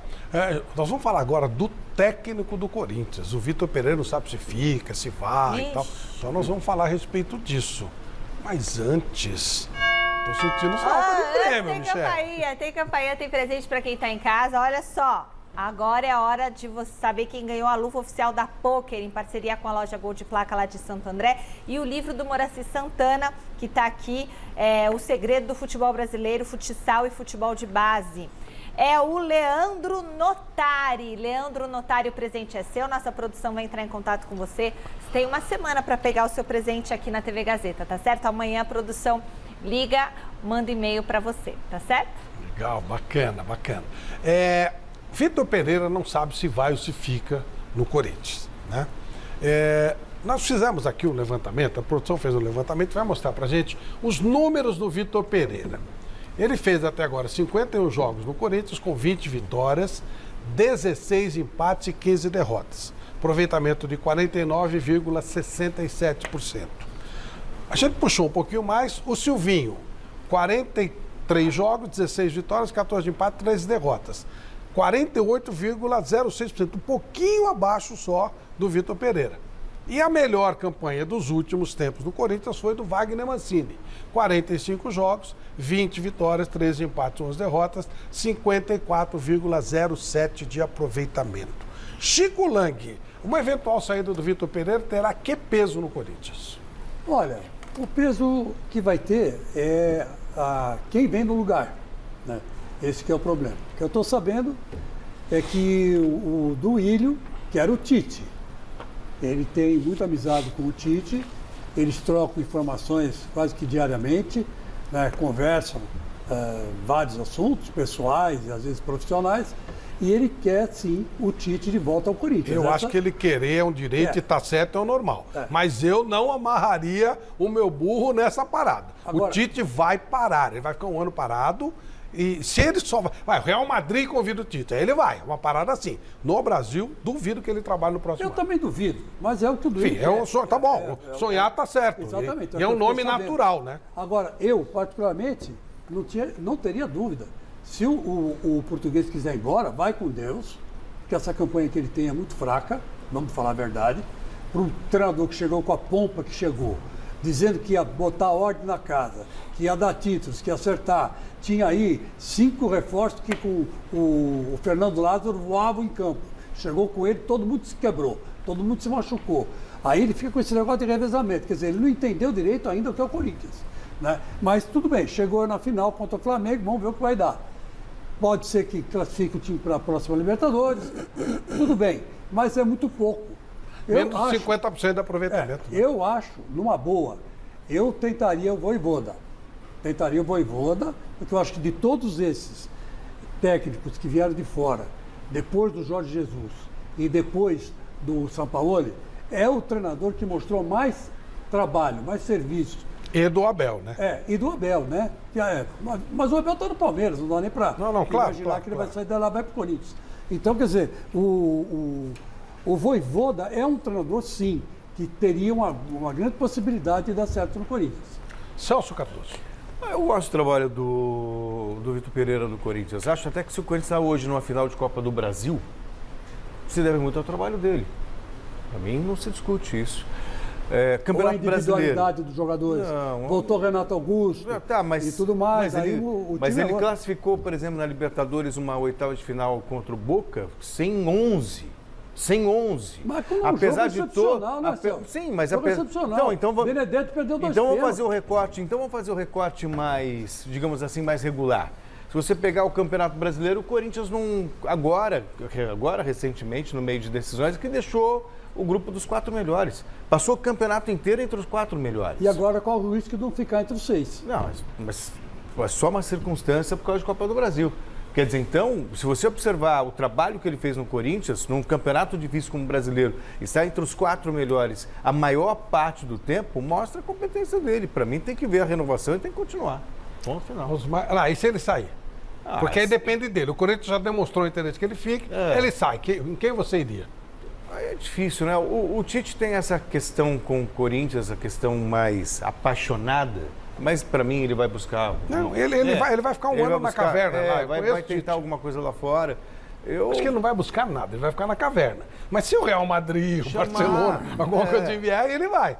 S1: nós vamos falar agora do técnico do Corinthians. O Vitor Pereira não sabe se fica, se vai e tal. Então nós vamos falar a respeito disso. Mas antes, tô sentindo falta de prêmio, Michele.
S2: Tem campainha, tem presente para quem tá em casa. Olha só, agora é a hora de você saber quem ganhou a luva oficial da Poker, em parceria com a loja Gol de Placa lá de Santo André. E o livro do Muracy Santana, que tá aqui, O Segredo do Futebol Brasileiro, Futsal e Futebol de Base. É o Leandro Notari. Leandro Notari, o presente é seu. Nossa produção vai entrar em contato com você. Você tem uma semana para pegar o seu presente aqui na TV Gazeta, tá certo? Amanhã a produção liga, manda e-mail para você, tá certo?
S1: Legal, bacana. Vitor Pereira não sabe se vai ou se fica no Corinthians, né? Nós fizemos aqui um levantamento, a produção fez um levantamento, vai mostrar pra gente os números do Vitor Pereira. Ele fez até agora 51 jogos no Corinthians com 20 vitórias, 16 empates e 15 derrotas. Aproveitamento de 49,67%. A gente puxou um pouquinho mais o Silvinho. 43 jogos, 16 vitórias, 14 empates, 13 derrotas. 48,06%, um pouquinho abaixo só do Vitor Pereira. E a melhor campanha dos últimos tempos do Corinthians foi do Wagner Mancini. 45 jogos, 20 vitórias, 13 empates, 11 derrotas, 54,07% de aproveitamento. Chico Lang, uma eventual saída do Vitor Pereira terá que peso no Corinthians?
S6: Olha, o peso que vai ter é quem vem no lugar, né? Esse que é o problema. O que eu estou sabendo é que o Duílio, que era o Tite, ele tem muita amizade com o Tite, eles trocam informações quase que diariamente, né, conversam vários assuntos pessoais e às vezes profissionais, e ele quer sim o Tite de volta ao Corinthians.
S1: Eu acho que ele querer é um direito e tá certo, é o normal. Mas eu não amarraria o meu burro nessa parada. Agora, o Tite vai parar, ele vai ficar um ano parado E se ele só vai, o Real Madrid convida o Tite, aí ele vai, uma parada assim. No Brasil, duvido que ele trabalhe no próximo
S6: Eu também duvido, mas é o que o
S1: Enfim, é um sonho, tá bom, sonhar tá certo.
S6: Exatamente.
S1: E é um nome natural, né?
S6: Agora, eu, particularmente, não teria dúvida. Se o português quiser ir embora, vai com Deus, porque essa campanha que ele tem é muito fraca, vamos falar a verdade. Para um treinador que chegou com a pompa que chegou, dizendo que ia botar ordem na casa, que ia dar títulos, que ia acertar. Tinha aí 5 reforços que com o Fernando Lázaro voavam em campo. Chegou com ele, todo mundo se quebrou, todo mundo se machucou. Aí ele fica com esse negócio de revezamento, quer dizer, ele não entendeu direito ainda o que é o Corinthians. Né? Mas tudo bem, chegou na final contra o Flamengo, vamos ver o que vai dar. Pode ser que classifique o time para a próxima Libertadores, tudo bem, mas é muito pouco.
S1: Menos de 50% de aproveitamento.
S6: Eu acho, numa boa, eu tentaria o Vojvoda. Porque eu acho que de todos esses técnicos que vieram de fora, depois do Jorge Jesus e depois do Sampaoli, é o treinador que mostrou mais trabalho, mais serviço.
S1: E do Abel, né?
S6: E do Abel, né? Mas o Abel está no Palmeiras, não dá nem para imaginar que ele vai sair dela e vai para o Corinthians. Então, quer dizer, o Vojvoda é um treinador, sim, que teria uma grande possibilidade de dar certo no Corinthians.
S1: Celso Cardoso.
S10: Eu gosto do trabalho do Vitor Pereira do Corinthians. Acho até que se o Corinthians está hoje numa final de Copa do Brasil, se deve muito ao trabalho dele. Para mim, não se discute isso. Campeonato
S6: Ou a individualidade dos jogadores. Voltou Renato Augusto e tudo mais.
S10: Mas ele classificou, por exemplo, na Libertadores uma oitava de final contra o Boca sem 11. Sem 11.
S6: Mas como
S10: apesar
S6: jogo
S10: de todo,
S6: sim, mas excepcional.
S10: Então
S6: Benedetto perdeu 2
S10: Então vamos fazer o recorte mais, digamos assim, mais regular. Se você pegar o Campeonato Brasileiro, o Corinthians não agora recentemente, no meio de decisões, que deixou o grupo dos 4 melhores. Passou o campeonato inteiro entre os 4 melhores.
S6: E agora qual o risco de não ficar entre os 6?
S10: Não, mas é só uma circunstância por causa de Copa do Brasil. Quer dizer, então, se você observar o trabalho que ele fez no Corinthians, num campeonato difícil como o brasileiro, está entre os 4 melhores a maior parte do tempo, mostra a competência dele. Para mim, tem que ver a renovação e tem que continuar. Ponto final.
S1: E se ele sair? Porque aí depende dele. O Corinthians já demonstrou o interesse que ele fique, ele sai. Em quem você iria?
S10: É difícil, né? O Tite tem essa questão com o Corinthians, a questão mais apaixonada. Mas para mim ele vai buscar.
S1: Não, ele vai ficar um ano na caverna.
S10: Vai tentar alguma coisa lá fora.
S1: Acho que ele não vai buscar nada, ele vai ficar na caverna. Mas se o Real Madrid, o Barcelona, alguma coisa vier, ele vai.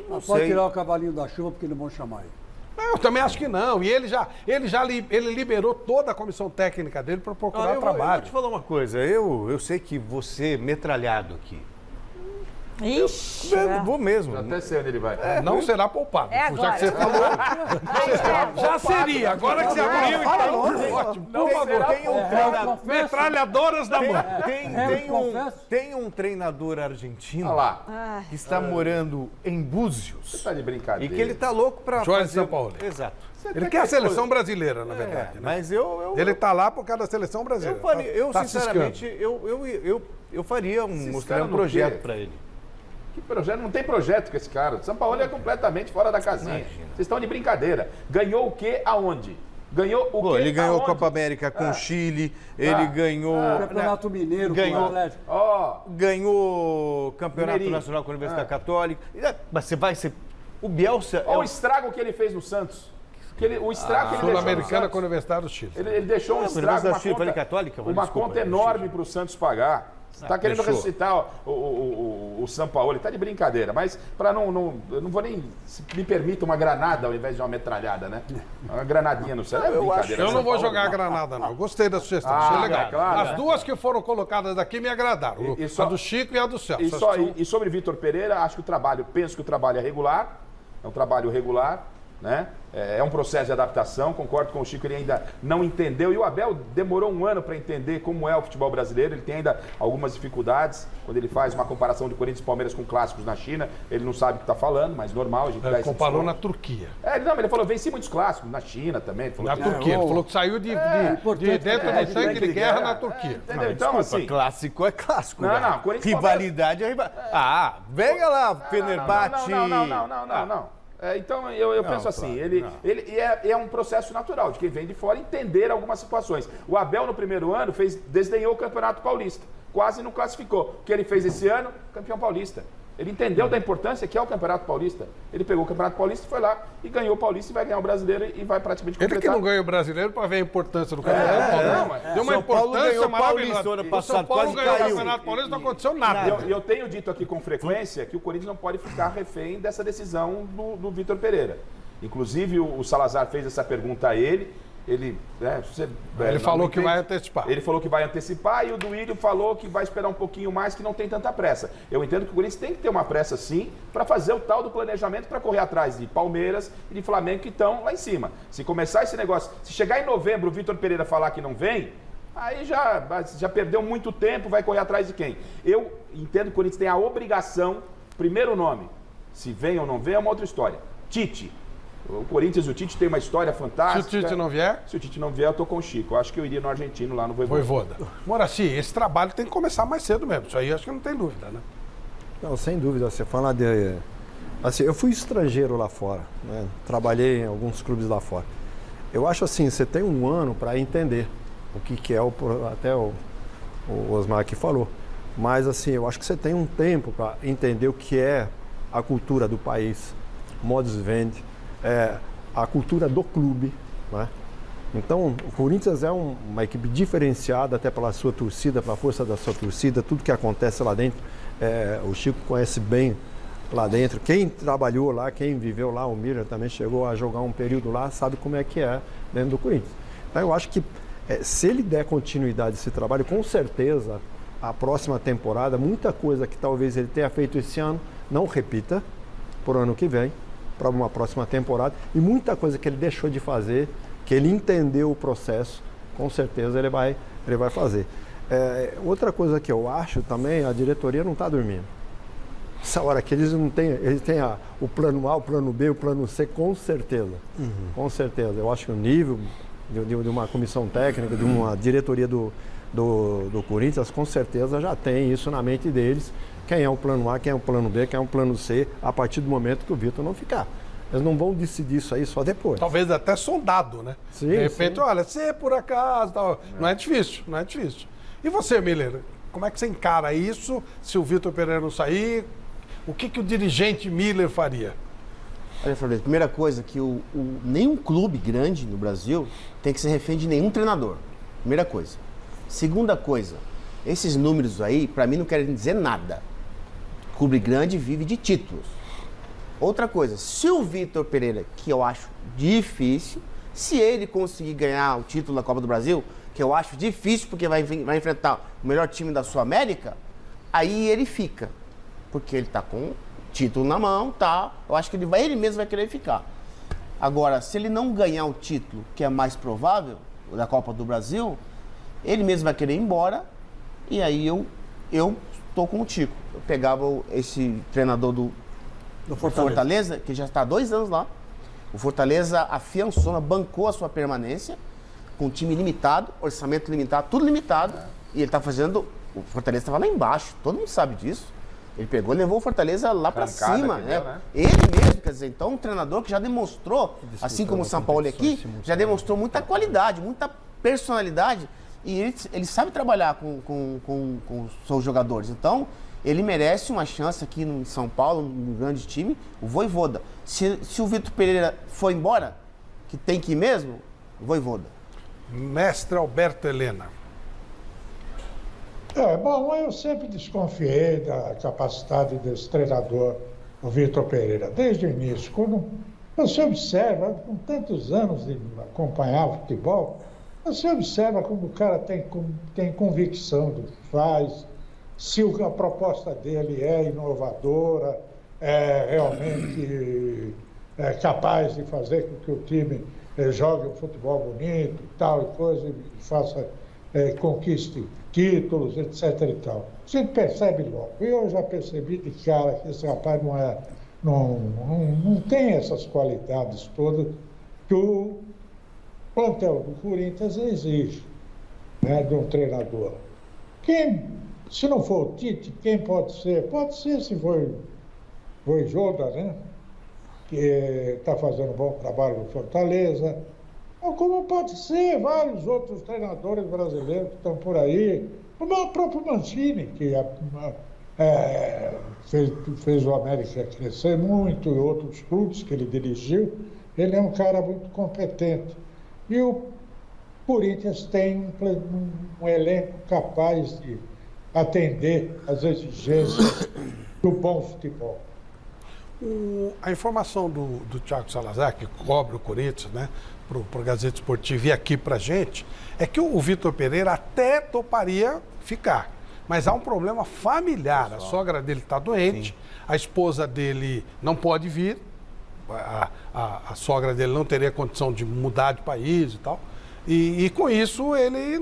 S6: Não pode tirar o cavalinho da chuva porque não vão chamar ele.
S1: Eu também acho que não. E ele liberou toda a comissão técnica dele para procurar trabalho.
S10: Eu vou te falar uma coisa. Eu sei que você metralhado aqui.
S2: Ixi,
S10: eu vou mesmo.
S12: Até sei onde ele vai.
S1: Não será poupado.
S2: Agora.
S1: Já que você falou. Já seria. Agora que você abriu, então. Ótimo.
S10: Tem um treinador.
S1: Metralhadoras da mão.
S10: Tem um treinador argentino que está morando em Búzios.
S12: Você está de brincadeira.
S10: E que ele está louco para
S1: Jorge Sampaoli.
S10: Exato.
S1: Ele quer a seleção brasileira, na verdade.
S10: Mas
S1: ele está lá por causa da seleção brasileira.
S10: Sinceramente, eu faria mostraria um projeto para ele.
S12: Que projeto? Não tem projeto com esse cara. O São Paulo é completamente fora da casinha. Vocês estão de brincadeira. Ganhou o quê? Aonde? Ganhou o quê?
S10: Ele ganhou a Copa América com o Chile, ele ganhou...
S6: Campeonato Mineiro com o Atlético.
S10: Ganhou o Campeonato Nacional com a Universidade Católica. Mas você vai ser... O Bielsa...
S12: Olha o estrago que ele fez no Santos. O estrago que ele
S1: Sul-Americana com a Universidade do Chile.
S12: Ele deixou um estrago, uma conta enorme para o Santos pagar. Está querendo ressuscitar o Sampaoli, está de brincadeira, mas para eu não vou nem, se me permita, uma granada ao invés de uma metralhada, né? Uma granadinha no céu.
S1: Eu não vou jogar a granada, não. Eu gostei da sugestão, achei legal.
S12: Claro,
S1: as duas que foram colocadas aqui me agradaram, a do Chico e a do Celso.
S12: E sobre Vitor Pereira, penso que o trabalho é regular, é um trabalho regular, né? É um processo de adaptação, concordo com o Chico, ele ainda não entendeu, e o Abel demorou um ano para entender como é o futebol brasileiro, ele tem ainda algumas dificuldades, quando ele faz uma comparação de Corinthians e Palmeiras com clássicos na China, ele não sabe o que está falando, mas normal, a gente
S1: ele comparou na Turquia.
S12: Ele falou, venci muitos clássicos, na China também. Ele falou
S1: Turquia, ele falou que saiu de dentro do tanque de guerra na Turquia.
S12: Entendeu? Então, assim...
S10: Clássico é clássico.
S12: Corinthians
S10: rivalidade é rivalidade. Venha lá, Fenerbahçe.
S12: Não. Então, eu penso assim, é um processo natural de quem vem de fora entender algumas situações. O Abel, no primeiro ano, desdenhou o Campeonato Paulista, quase não classificou. O que ele fez esse ano? Campeão paulista. Ele entendeu da importância que é o Campeonato Paulista. Ele pegou o Campeonato Paulista, foi lá e ganhou o Paulista e vai ganhar o Brasileiro e vai praticamente completar.
S1: Ele que não ganha o Brasileiro para ver a importância do Campeonato Paulista. Deu uma importância maravilhosa. O São Paulo ganhou o Campeonato Paulista, não aconteceu nada.
S12: Eu tenho dito aqui com frequência que o Corinthians não pode ficar refém dessa decisão do Vitor Pereira. Inclusive, o Salazar fez essa pergunta a ele. Ele
S1: falou que vai antecipar.
S12: Ele falou que vai antecipar e o Duílio falou que vai esperar um pouquinho mais, que não tem tanta pressa. Eu entendo que o Corinthians tem que ter uma pressa sim para fazer o tal do planejamento para correr atrás de Palmeiras e de Flamengo que estão lá em cima. Se começar esse negócio, se chegar em novembro o Vitor Pereira falar que não vem, aí já perdeu muito tempo, vai correr atrás de quem? Eu entendo que o Corinthians tem a obrigação, primeiro nome, se vem ou não vem é uma outra história. Tite. O Corinthians e o Tite tem uma história fantástica.
S1: Se o Tite não vier?
S12: Se o Tite não vier, eu tô com o Chico. Eu acho que eu iria no argentino, lá no
S1: Voivoda. Moraci, esse trabalho tem que começar mais cedo mesmo. Isso aí acho que não tem dúvida, né?
S4: Não, sem dúvida. Você fala de... Assim, eu fui estrangeiro lá fora, né? Trabalhei em alguns clubes lá fora. Eu acho assim, você tem um ano para entender o que é até o Osmar aqui falou. Mas assim, eu acho que você tem um tempo para entender o que é a cultura do país, modus vivendi, a cultura do clube, né? Então, o Corinthians é uma equipe diferenciada até pela sua torcida, pela força da sua torcida, tudo que acontece lá dentro. O Chico conhece bem lá dentro. Quem trabalhou lá, quem viveu lá, o Miller também chegou a jogar um período lá, sabe como é que é dentro do Corinthians. Então, eu acho que se ele der continuidade a esse trabalho, com certeza, a próxima temporada, muita coisa que talvez ele tenha feito esse ano, não repita por ano que vem, para uma próxima temporada, e muita coisa que ele deixou de fazer, que ele entendeu o processo, com certeza ele vai fazer. Outra coisa que eu acho também, a diretoria não está dormindo. Essa hora que eles têm o plano A, o plano B, o plano C, com certeza. Com certeza. Eu acho que o nível de uma comissão técnica, de uma diretoria do Corinthians, com certeza já tem isso na mente deles. Quem é o plano A, quem é o plano B, quem é o plano C, a partir do momento que o Vitor não ficar. Eles não vão decidir isso aí só depois.
S1: Talvez até sondado, né?
S4: Sim,
S1: de repente,
S4: sim.
S1: Olha, se por acaso... Tal. Não é difícil, não é difícil. E você, Miller, como é que você encara isso? Se o Vitor Pereira não sair, o que o dirigente Miller faria?
S11: Olha, Fernando, primeira coisa, que nenhum clube grande no Brasil tem que ser refém de nenhum treinador. Primeira coisa. Segunda coisa, esses números aí, para mim, não querem dizer nada. Clube grande vive de títulos. Outra coisa, se o Vitor Pereira, que eu acho difícil, se ele conseguir ganhar o título da Copa do Brasil, que eu acho difícil porque vai enfrentar o melhor time da Sul-América, aí ele fica. Porque ele tá com o título na mão, tá? Eu acho que ele mesmo vai querer ficar. Agora, se ele não ganhar o título, que é mais provável, da Copa do Brasil, ele mesmo vai querer ir embora, e aí eu tô com o Tico. Eu pegava esse treinador do Fortaleza, que já está há 2 anos lá. O Fortaleza afiançou, bancou a sua permanência, com time limitado, orçamento limitado, tudo limitado. E ele está fazendo... O Fortaleza estava lá embaixo, todo mundo sabe disso. Ele pegou e levou o Fortaleza lá para cima.
S12: Deu, né?
S11: Ele mesmo, quer dizer, então um treinador que já demonstrou, assim como o São Paulo aqui, já demonstrou muita qualidade, muita personalidade. E ele sabe trabalhar com os seus jogadores. Então, ele merece uma chance aqui em São Paulo, num grande time, o Voivoda. Se o Vitor Pereira for embora, que tem que ir mesmo, o Voivoda.
S1: Mestre Alberto Helena.
S5: Bom, eu sempre desconfiei da capacidade desse treinador, o Vitor Pereira, desde o início. Quando você observa, com tantos anos de acompanhar o futebol, você observa como o cara tem convicção do que faz, se a proposta dele é inovadora, é realmente capaz de fazer com que o time jogue um futebol bonito, tal e coisa, e faça, conquiste títulos, etc. e tal. A gente percebe logo. Eu já percebi de cara que esse rapaz não tem essas qualidades todas que o plantel do Corinthians exige, né, de um treinador. Se não for o Tite, quem pode ser? Pode ser se for Voivoda, né? que está fazendo um bom trabalho no Fortaleza. Ou como pode ser vários outros treinadores brasileiros que estão por aí. O próprio Mancini, que fez o América crescer muito, e outros clubes que ele dirigiu. Ele é um cara muito competente. E o Corinthians tem um elenco capaz de atender às exigências do bom futebol.
S1: A informação do Thiago Salazar, que cobre o Corinthians, né, para o Gazeta Esportiva e aqui para a gente, é que o Vitor Pereira até toparia ficar. Mas há um problema familiar. A sogra dele está doente, a esposa dele não pode vir, a sogra dele não teria condição de mudar de país e tal. E com isso, ele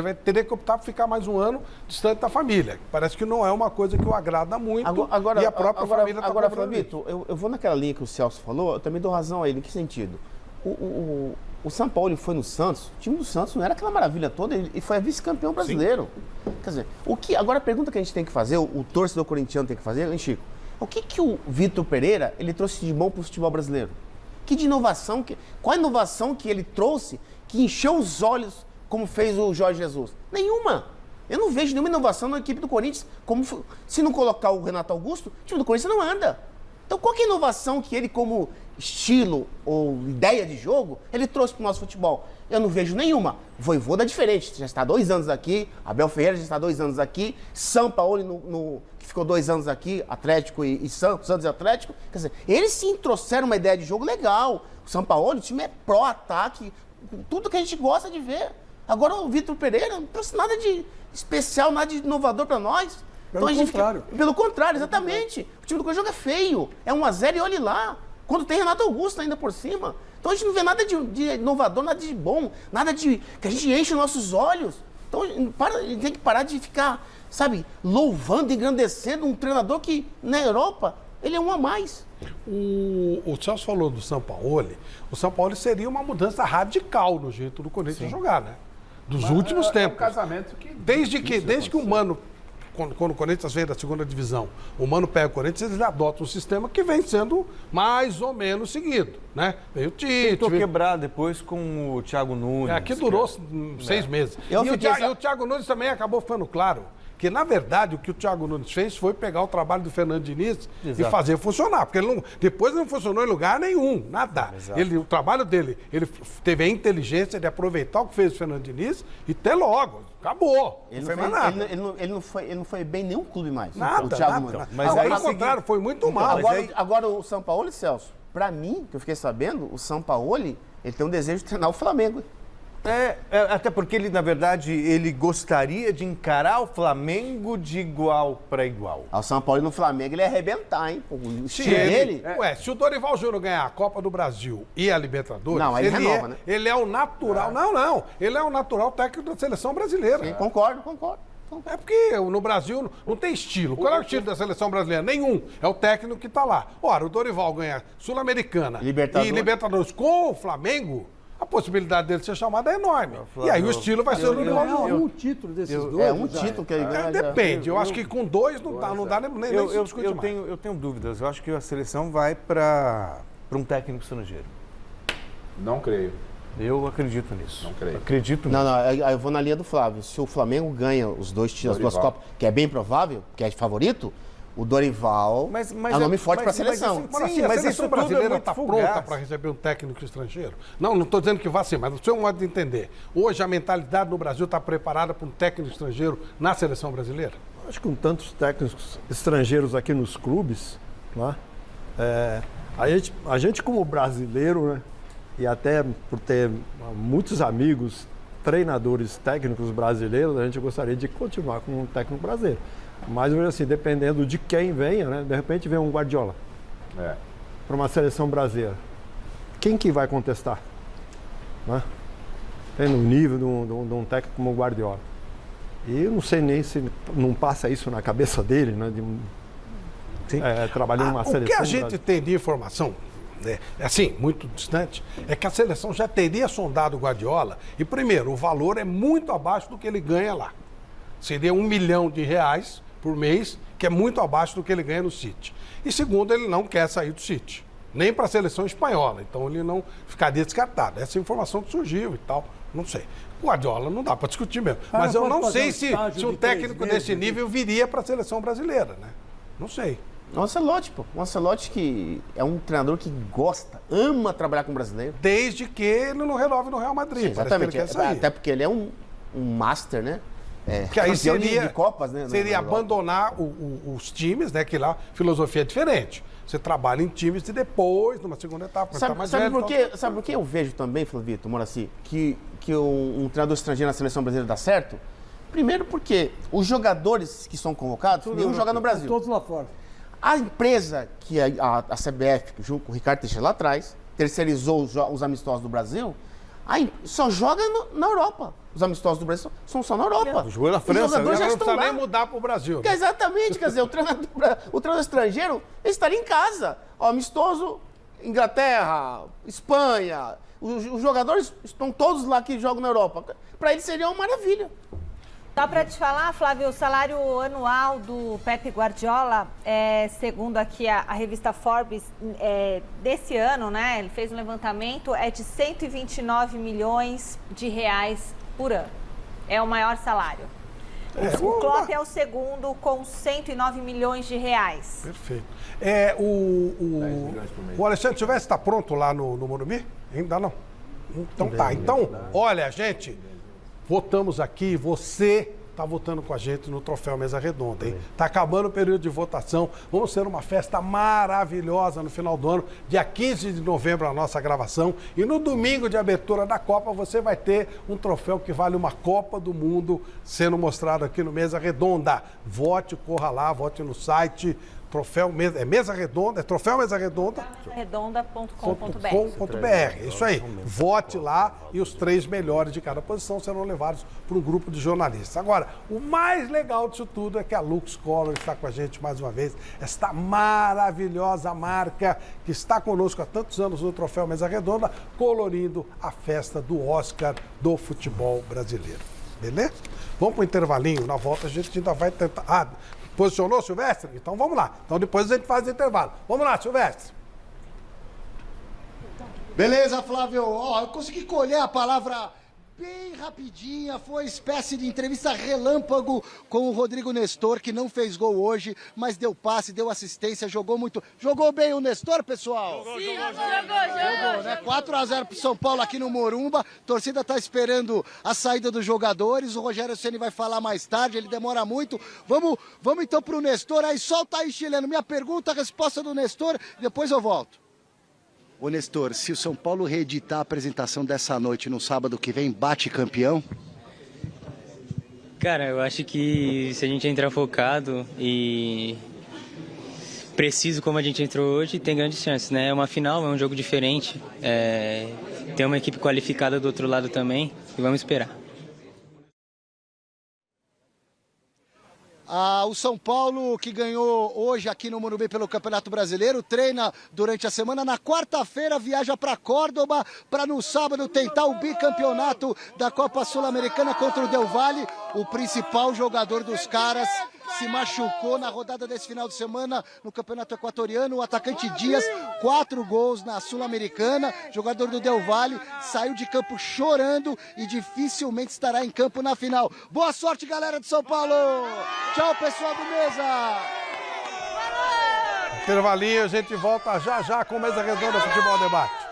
S1: vai teria que optar por ficar mais um ano distante da família. Parece que não é uma coisa que o agrada muito e a própria família está
S11: Agora, Fabito, eu vou naquela linha que o Celso falou, eu também dou razão a ele. Em que sentido? O São Paulo foi no Santos, o time do Santos não era aquela maravilha toda, ele foi vice-campeão brasileiro. Sim. Quer dizer, agora a pergunta que a gente tem que fazer, o torcedor corintiano tem que fazer, hein, Chico? O que o Vitor Pereira ele trouxe de bom para o futebol brasileiro? Que de inovação, qual a inovação que ele trouxe que encheu os olhos como fez o Jorge Jesus? Nenhuma. Eu não vejo nenhuma inovação na equipe do Corinthians. Se não colocar o Renato Augusto, o time do Corinthians não anda. Então qual que é a inovação que ele, como estilo ou ideia de jogo, ele trouxe para o nosso futebol? Eu não vejo nenhuma. Voivoda é diferente, já está há 2 anos aqui, Abel Ferreira já está há 2 anos aqui, Sampaoli que ficou 2 anos aqui, Atlético e Santos e Atlético. Quer dizer, eles sim trouxeram uma ideia de jogo legal. O Sampaoli, o time é pró-ataque, tudo que a gente gosta de ver. Agora o Vitor Pereira não trouxe nada de especial, nada de inovador para nós.
S6: Pelo contrário.
S11: Pelo contrário, exatamente. O time do Corinthians joga feio. É 1-0 e olhe lá. Quando tem Renato Augusto ainda por cima. Então a gente não vê nada de inovador, nada de bom, nada de que a gente enche os nossos olhos. Então a gente tem que parar de ficar, sabe, louvando, engrandecendo um treinador que na Europa ele é um a mais.
S1: O Celso falou do Sampaoli. O Sampaoli seria uma mudança radical no jeito do Corinthians jogar, né? Dos últimos tempos.
S12: É um casamento que
S1: desde que o Mano, quando o Corinthians veio da 2ª divisão, o Mano pega o Corinthians, eles adotam um sistema que vem sendo mais ou menos seguido, né? Veio o Tite.
S10: Tentou quebrar depois com o Thiago Nunes.
S1: Aqui durou 6 meses. E o Thiago Nunes também acabou ficando claro que, na verdade, o que o Thiago Nunes fez foi pegar o trabalho do Fernando Diniz e fazer funcionar. Porque depois não funcionou em lugar nenhum, nada. O trabalho dele, ele teve a inteligência de aproveitar o que fez o Fernando Diniz e até logo. Acabou.
S11: Ele não foi bem em nenhum clube mais.
S1: Nada,
S11: o Thiago
S1: Nunes. Mas pelo contrário, foi muito mal.
S11: Agora o Sampaoli, Celso, pra mim, que eu fiquei sabendo, o Sampaoli, ele tem um desejo de treinar o Flamengo.
S10: Até porque ele, na verdade, ele gostaria de encarar o Flamengo de igual para igual.
S11: O São Paulo no Flamengo, ele ia arrebentar, hein? O estilo dele...
S1: se o Dorival Júnior ganhar a Copa do Brasil e a Libertadores...
S11: Não, ele renova, né?
S1: Ele é o natural... Não. Ele é o natural técnico da seleção brasileira.
S11: Sim, concordo.
S1: É porque no Brasil não tem estilo. Qual é o estilo da seleção brasileira? Nenhum. É o técnico que está lá. Ora, o Dorival ganha Sul-Americana e Libertadores com o Flamengo... A possibilidade dele ser chamado é enorme. E aí o estilo vai ser o Dorival Júnior.
S6: Um título desses dois.
S11: É um título que ele ganha.
S1: Depende. Eu acho que com 2 não dá nem se discute mais.
S10: Eu tenho dúvidas. Eu acho que a seleção vai para um técnico estrangeiro.
S12: Não creio.
S10: Eu acredito nisso.
S12: Não creio.
S10: Acredito nisso.
S11: Não, eu vou na linha do Flávio. Se o Flamengo ganha os 2 títulos, as 2 Copas, que é bem provável, que é favorito, o Dorival é um nome forte para a seleção.
S1: Mas a seleção brasileira está pronta para receber um técnico estrangeiro? Não estou dizendo que vá ser, mas no seu modo de entender. Hoje a mentalidade no Brasil está preparada para um técnico estrangeiro na seleção brasileira?
S4: Acho que com tantos técnicos estrangeiros aqui nos clubes, né, a gente como brasileiro, né, e até por ter muitos amigos, treinadores técnicos brasileiros, a gente gostaria de continuar com um técnico brasileiro. Mas, assim, dependendo de quem venha, né? De repente vem um Guardiola para uma seleção brasileira. Quem que vai contestar? Né? Tem no nível de um técnico como o Guardiola. E eu não sei nem se não passa isso na cabeça dele, né? Trabalhando numa seleção.
S1: O que a gente tem de informação, assim, muito distante, é que a seleção já teria sondado o Guardiola e, primeiro, o valor é muito abaixo do que ele ganha lá. Seria R$1 milhão por mês, que é muito abaixo do que ele ganha no City. E segundo, ele não quer sair do City. nem para a seleção espanhola. Então ele não ficaria descartado. Essa informação que surgiu e tal, não sei. O Guardiola não dá para discutir mesmo. Mas eu não sei se um técnico desse nível viria para a seleção brasileira, né? Não sei.
S11: O Ancelotti, pô. O Ancelotti que é um treinador que gosta, ama trabalhar com brasileiro.
S1: Desde que ele não renove no Real Madrid.
S11: Sim, exatamente. Até porque ele é um master, né?
S1: Que aí seria,
S11: de Copas, né?
S1: Seria abandonar os times, né? Que lá a filosofia é diferente. Você trabalha em times e depois, numa segunda etapa,
S11: sabe por que eu vejo também, Flavito, Moraci, que um treinador estrangeiro na seleção brasileira dá certo? Primeiro porque os jogadores que são convocados, nenhum joga no Brasil.
S6: Todos lá fora.
S11: A empresa, que é a CBF, junto com o Ricardo Teixeira lá atrás, terceirizou os amistosos do Brasil, só joga na Europa. Os amistosos do Brasil são só na Europa.
S1: Jogou na França,
S11: os já
S1: não
S11: estão
S1: precisa
S11: lá.
S1: nem mudar para o Brasil.
S11: Né? Exatamente, quer dizer, o treinador estrangeiro estaria em casa. Ó, amistoso, Inglaterra, Espanha. Os jogadores estão todos lá que jogam na Europa. Para eles seria uma maravilha.
S2: Só para te falar, Flávio, o salário anual do Pep Guardiola, segundo aqui a revista Forbes, desse ano, né? Ele fez um levantamento, é de 129 milhões de reais por ano. É o maior salário. O Klopp é o segundo com 109 milhões de reais.
S1: Perfeito. O Alexandre Silvestre está pronto lá no Morumbi? Ainda não? Então tá. Então, olha, gente, votamos aqui, você está votando com a gente no Troféu Mesa Redonda, hein? Está acabando o período de votação. Vamos ter uma festa maravilhosa no final do ano, dia 15 de novembro, a nossa gravação. E no domingo de abertura da Copa, você vai ter um troféu que vale uma Copa do Mundo sendo mostrado aqui no Mesa Redonda. Vote, corra lá, vote no site. Troféu Mesa Redonda, Troféu Mesa Redonda.
S2: Redonda.com.br.
S1: Isso aí. Vote lá e os 3 melhores de cada posição serão levados para um grupo de jornalistas. Agora, o mais legal disso tudo é que a Lux Color está com a gente mais uma vez. Esta maravilhosa marca que está conosco há tantos anos no Troféu Mesa Redonda, colorindo a festa do Oscar do futebol brasileiro. Beleza? Vamos para o intervalinho. Na volta a gente ainda vai tentar... Posicionou, Silvestre? Então vamos lá. Então depois a gente faz o intervalo. Vamos lá, Silvestre.
S13: Beleza, Flávio. Eu consegui colher a palavra bem rapidinha. Foi uma espécie de entrevista relâmpago com o Rodrigo Nestor, que não fez gol hoje, mas deu passe, deu assistência, jogou muito. Jogou bem o Nestor, pessoal? Jogou, né? 4-0 pro São Paulo aqui no Morumba. A torcida tá esperando a saída dos jogadores. O Rogério Ceni vai falar mais tarde, ele demora muito. Vamos então pro Nestor. Aí solta aí, chileno. Minha pergunta, a resposta do Nestor, depois eu volto. Ô Nestor, se o São Paulo reeditar a apresentação dessa noite no sábado que vem, bate campeão?
S14: Cara, eu acho que se a gente entrar focado e preciso como a gente entrou hoje, tem grandes chances, né? É uma final, é um jogo diferente, tem uma equipe qualificada do outro lado também e vamos esperar.
S13: O São Paulo, que ganhou hoje aqui no Morumbi pelo Campeonato Brasileiro, treina durante a semana. Na quarta-feira viaja para Córdoba para no sábado tentar o bicampeonato da Copa Sul-Americana contra o Del Valle. O principal jogador dos caras se machucou na rodada desse final de semana no Campeonato Equatoriano. O atacante Dias, 4 gols na Sul-Americana. Jogador do Del Valle, saiu de campo chorando e dificilmente estará em campo na final. Boa sorte, galera de São Paulo! Tchau, pessoal do Mesa!
S1: Intervalinho, a gente volta já com Mesa Redonda Futebol Debate.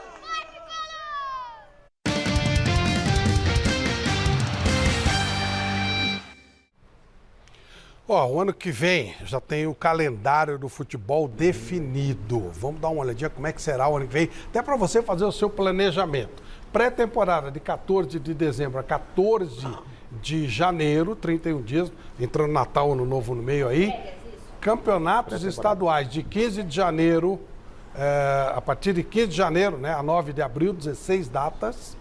S1: O ano que vem já tem o calendário do futebol definido. Vamos dar uma olhadinha como é que será o ano que vem, até para você fazer o seu planejamento. Pré-temporada de 14 de dezembro a 14 de janeiro, 31 dias, entrando Natal, Ano Novo no meio aí. Campeonatos estaduais de 15 de janeiro, a partir de 15 de janeiro, né, a 9 de abril, 16 datas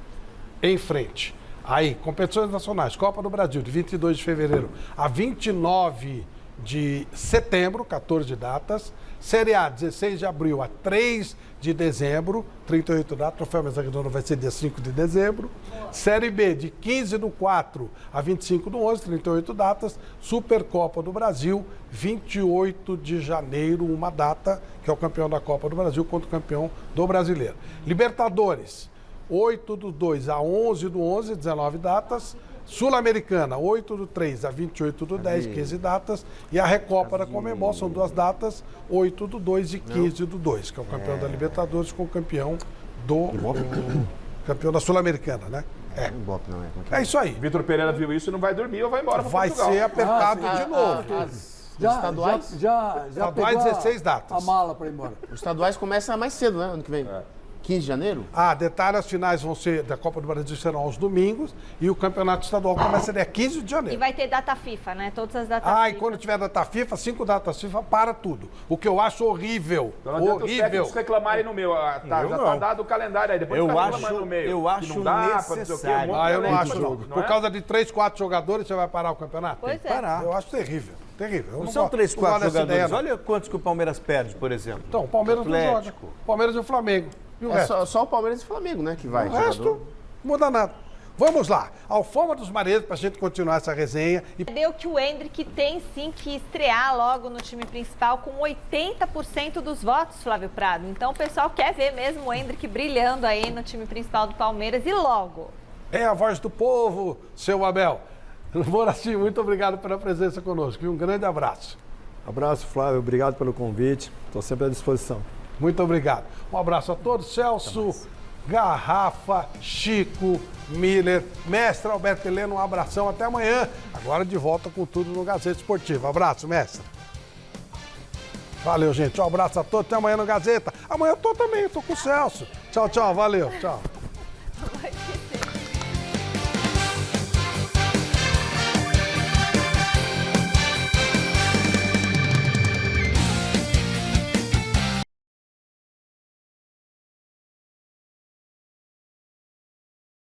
S1: em frente. Aí, competições nacionais, Copa do Brasil, de 22 de fevereiro a 29 de setembro, 14 datas. Série A, 16 de abril a 3 de dezembro, 38 datas. O troféu Mesa Redonda vai ser dia 5 de dezembro. Série B, de 15 do 4 a 25 do 11, 38 datas. Supercopa do Brasil, 28 de janeiro, uma data, que é o campeão da Copa do Brasil contra o campeão do Brasileiro. Libertadores, 8 do 2 a 11 do 11, 19 datas. Sul-Americana, 8 do 3 a 28 do 10, 15 datas. E a Recopa da Conmebol, são 2 datas, 8 do 2 e 15 do 2, que é o campeão da Libertadores com o campeão campeão da Sul-Americana, né? É isso aí.
S12: Vitor Pereira viu isso e não vai dormir ou vai embora para
S1: Vai
S12: Portugal.
S1: ser apertado de novo.
S6: Estaduais? Já
S1: Estaduais,
S6: pegou
S1: 16 datas.
S6: a mala para ir embora.
S11: Os estaduais começam mais cedo, né? Ano que vem. 15 de janeiro?
S1: Detalhe, as finais vão ser da Copa do Brasil, serão aos domingos, e o campeonato estadual começa dia 15 de
S2: E
S1: janeiro.
S2: vai ter data FIFA, né? Todas as datas
S1: E
S2: FIFA.
S1: quando tiver data FIFA, 5 datas FIFA, para tudo. O que eu acho horrível.
S12: Então não adianta os
S1: Horrível.
S12: técnicos reclamarem no meio. Já tá dado o calendário aí. Depois
S10: Eu
S12: ficar
S10: acho-
S12: reclamando no meio.
S10: eu
S12: que
S10: acho
S12: não dá, pra não sei o quê,
S10: necessário.
S12: um monte de
S1: Eu não
S12: elenco,
S1: acho, não.
S12: não
S1: Por
S12: é?
S1: causa de 3, 4 jogadores, você vai parar o campeonato?
S2: Pois é.
S10: Parar.
S1: Eu acho terrível. Terrível. Eu
S10: Não são
S1: gosto-
S10: 3,
S1: não gosto
S10: 4
S1: dessa
S10: jogadores.
S1: ideia, não.
S10: Olha quantos que o Palmeiras perde, por exemplo.
S1: Então, o Palmeiras não joga.
S10: Atlético.
S1: Palmeiras e o Flamengo. E o resto?
S11: Só o Palmeiras e o Flamengo, né? Que vai.
S1: O resto, não muda nada. Vamos lá. Alfama dos Marejos, para a gente continuar essa resenha.
S2: Deu que o Endrick tem sim que estrear logo no time principal com 80% dos votos, Flávio Prado. Então o pessoal quer ver mesmo o Endrick brilhando aí no time principal do Palmeiras e logo.
S1: É a voz do povo, seu Abel. Moraci, muito obrigado pela presença conosco e um grande abraço.
S4: Abraço, Flávio. Obrigado pelo convite. Estou sempre à disposição.
S1: Muito obrigado. Um abraço a todos. Celso, Garrafa, Chico, Miller, mestre Alberto Heleno, um abração. Até amanhã. Agora de volta com tudo no Gazeta Esportiva. Abraço, mestre. Valeu, gente. Um abraço a todos. Até amanhã no Gazeta. Amanhã eu tô também, eu tô com o Celso. Tchau, tchau. Valeu. Tchau.